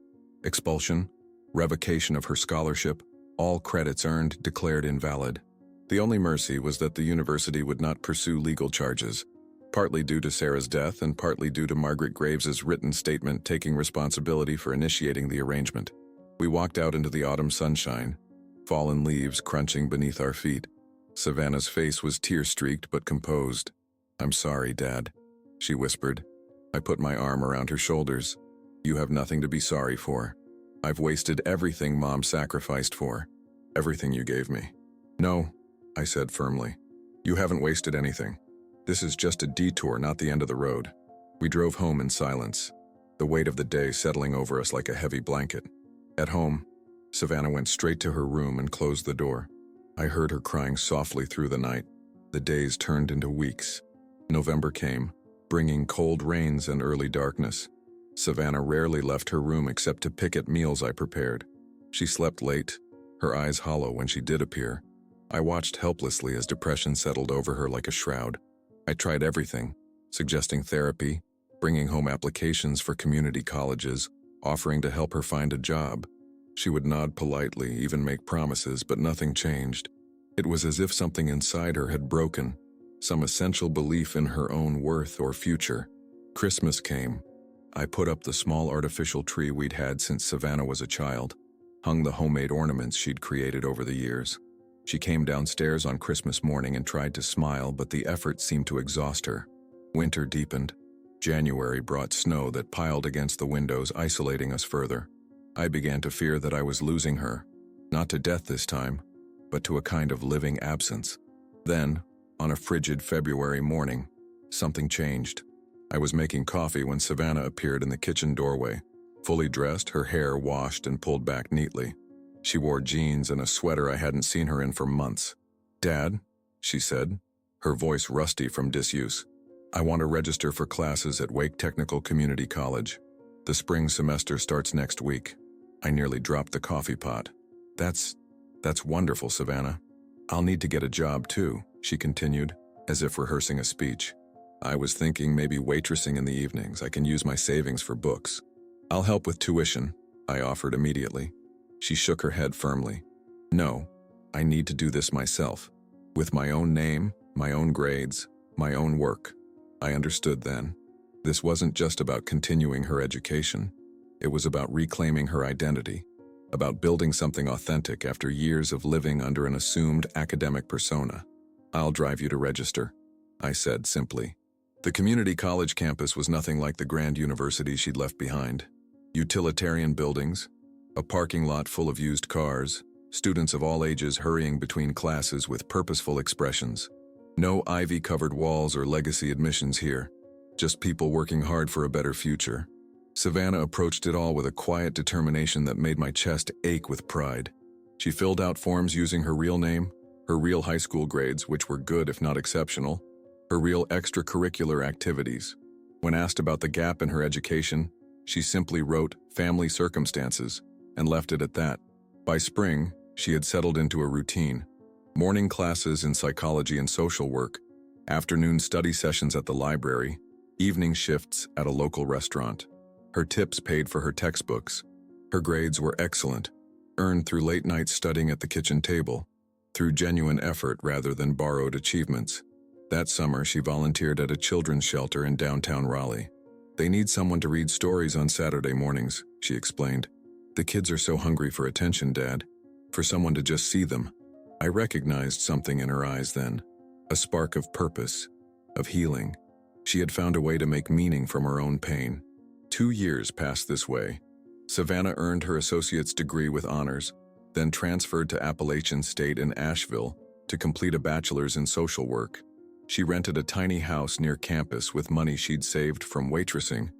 Expulsion, revocation of her scholarship, all credits earned declared invalid. The only mercy was that the university would not pursue legal charges, partly due to Sarah's death and partly due to Margaret Graves's written statement taking responsibility for initiating the arrangement. We walked out into the autumn sunshine, fallen leaves crunching beneath our feet. Savannah's face was tear-streaked but composed. "I'm sorry, Dad," she whispered. I put my arm around her shoulders. "You have nothing to be sorry for. I've wasted everything Mom sacrificed for. Everything you gave me." "No," I said firmly. "You haven't wasted anything. This is just a detour, not the end of the road." We drove home in silence, the weight of the day settling over us like a heavy blanket. At home, Savannah went straight to her room and closed the door. I heard her crying softly through the night. The days turned into weeks. November came, bringing cold rains and early darkness. Savannah rarely left her room except to pick at meals I prepared. She slept late, her eyes hollow when she did appear. I watched helplessly as depression settled over her like a shroud. I tried everything, suggesting therapy, bringing home applications for community colleges, offering to help her find a job. She would nod politely, even make promises, but nothing changed. It was as if something inside her had broken, some essential belief in her own worth or future. Christmas came. I put up the small artificial tree we'd had since Savannah was a child, hung the homemade ornaments she'd created over the years. She came downstairs on Christmas morning and tried to smile, but the effort seemed to exhaust her. Winter deepened. January brought snow that piled against the windows, isolating us further. I began to fear that I was losing her, not to death this time, but to a kind of living absence. Then, on a frigid February morning, something changed. I was making coffee when Savannah appeared in the kitchen doorway, fully dressed, her hair washed and pulled back neatly. She wore jeans and a sweater I hadn't seen her in for months. "Dad," she said, her voice rusty from disuse, "I want to register for classes at Wake Technical Community College. The spring semester starts next week." I nearly dropped the coffee pot. That's wonderful, Savannah. I'll need to get a job too," she continued, as if rehearsing a speech. "I was thinking maybe waitressing in the evenings. I can use my savings for books." "I'll help with tuition," I offered immediately. She shook her head firmly. "No, I need to do this myself. With my own name, my own grades, my own work." I understood then. This wasn't just about continuing her education. It was about reclaiming her identity, about building something authentic after years of living under an assumed academic persona. "I'll drive you to register," I said simply. The community college campus was nothing like the grand university she'd left behind. Utilitarian buildings, a parking lot full of used cars, students of all ages hurrying between classes with purposeful expressions. No ivy-covered walls or legacy admissions here, just people working hard for a better future. Savannah approached it all with a quiet determination that made my chest ache with pride. She filled out forms using her real name, her real high school grades, which were good if not exceptional, her real extracurricular activities. When asked about the gap in her education, she simply wrote "family circumstances" and left it at that. By spring, she had settled into a routine. Morning classes in psychology and social work, afternoon study sessions at the library, evening shifts at a local restaurant. Her tips paid for her textbooks. Her grades were excellent, earned through late nights studying at the kitchen table, through genuine effort rather than borrowed achievements. That summer, she volunteered at a children's shelter in downtown Raleigh. "They need someone to read stories on Saturday mornings," she explained. "The kids are so hungry for attention, Dad, for someone to just see them." I recognized something in her eyes then, a spark of purpose, of healing. She had found a way to make meaning from her own pain. 2 years passed this way. Savannah earned her associate's degree with honors, then transferred to Appalachian State in Asheville to complete a bachelor's in social work. She rented a tiny house near campus with money she'd saved from waitressing,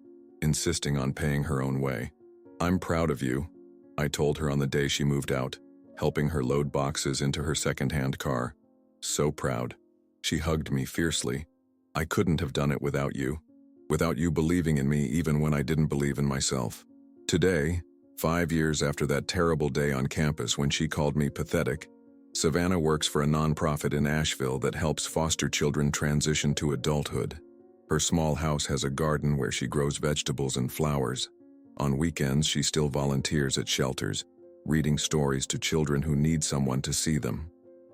insisting on paying her own way. "I'm proud of you," I told her on the day she moved out, helping her load boxes into her second-hand car. "So proud." She hugged me fiercely. "I couldn't have done it without you believing in me even when I didn't believe in myself." Today, 5 years after that terrible day on campus when she called me pathetic, Savannah works for a nonprofit in Asheville that helps foster children transition to adulthood. Her small house has a garden where she grows vegetables and flowers. On weekends, she still volunteers at shelters, reading stories to children who need someone to see them.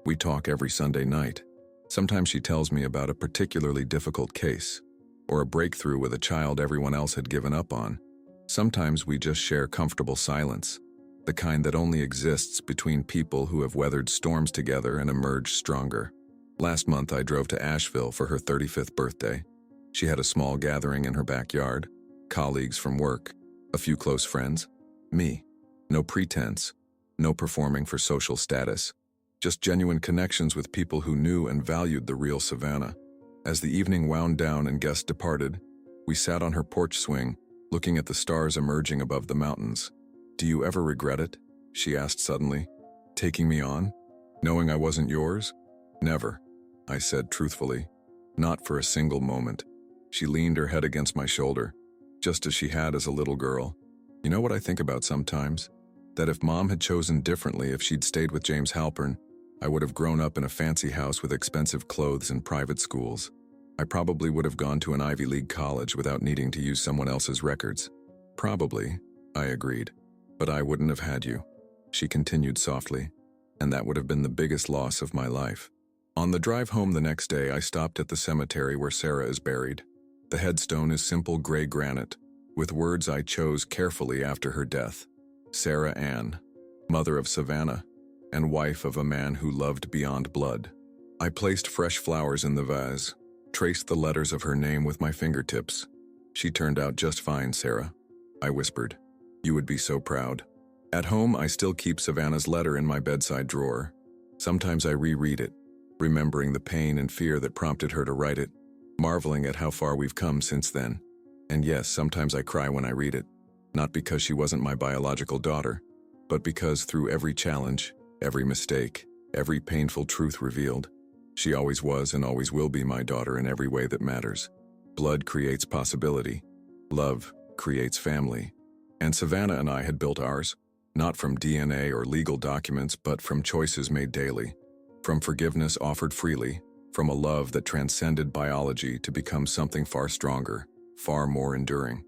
We talk every Sunday night. Sometimes she tells me about a particularly difficult case, or a breakthrough with a child everyone else had given up on. Sometimes we just share comfortable silence, the kind that only exists between people who have weathered storms together and emerged stronger. Last month, I drove to Asheville for her 35th birthday. She had a small gathering in her backyard, colleagues from work, a few close friends, me. No pretense, no performing for social status, just genuine connections with people who knew and valued the real Savannah. As the evening wound down and guests departed, we sat on her porch swing, looking at the stars emerging above the mountains. "Do you ever regret it?" she asked suddenly. "Taking me on? Knowing I wasn't yours?" "Never," I said truthfully. "Not for a single moment." She leaned her head against my shoulder, just as she had as a little girl. "You know what I think about sometimes? That if Mom had chosen differently, if she'd stayed with James Halpern, I would have grown up in a fancy house with expensive clothes and private schools. I probably would have gone to an Ivy League college without needing to use someone else's records. Probably, I agreed. But I wouldn't have had you, she continued softly, and that would have been the biggest loss of my life. On the drive home the next day, I stopped at the cemetery where Sarah is buried. The headstone is simple gray granite, with words I chose carefully after her death. Sarah Ann, mother of Savannah, and wife of a man who loved beyond blood. I placed fresh flowers in the vase, traced the letters of her name with my fingertips. She turned out just fine, Sarah, I whispered. You would be so proud. At home, I still keep Savannah's letter in my bedside drawer. Sometimes I reread it, remembering the pain and fear that prompted her to write it, marveling at how far we've come since then. And yes, sometimes I cry when I read it, not because she wasn't my biological daughter, but because through every challenge, every mistake, every painful truth revealed, she always was and always will be my daughter in every way that matters. Blood creates possibility. Love creates family. And Savannah and I had built ours, not from DNA or legal documents, but from choices made daily, from forgiveness offered freely, from a love that transcended biology to become something far stronger, far more enduring.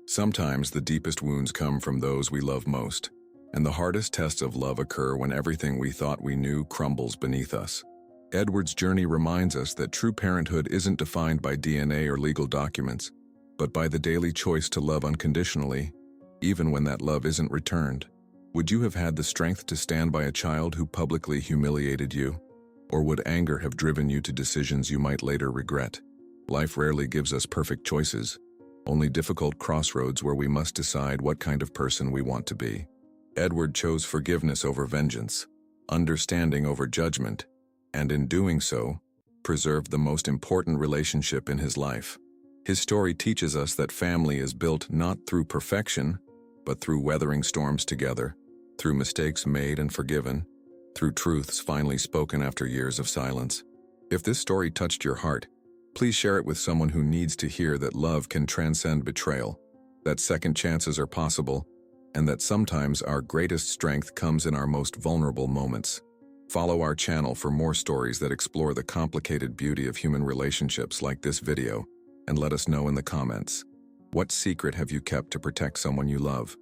Sometimes the deepest wounds come from those we love most, and the hardest tests of love occur when everything we thought we knew crumbles beneath us. Edward's journey reminds us that true parenthood isn't defined by DNA or legal documents, but by the daily choice to love unconditionally, even when that love isn't returned. Would you have had the strength to stand by a child who publicly humiliated you? Or would anger have driven you to decisions you might later regret? Life rarely gives us perfect choices, only difficult crossroads where we must decide what kind of person we want to be. Edward chose forgiveness over vengeance, understanding over judgment, and in doing so, preserved the most important relationship in his life. His story teaches us that family is built not through perfection, but through weathering storms together, through mistakes made and forgiven, through truths finally spoken after years of silence. If this story touched your heart, please share it with someone who needs to hear that love can transcend betrayal, that second chances are possible, and that sometimes our greatest strength comes in our most vulnerable moments. Follow our channel for more stories that explore the complicated beauty of human relationships like this video, and let us know in the comments. What secret have you kept to protect someone you love?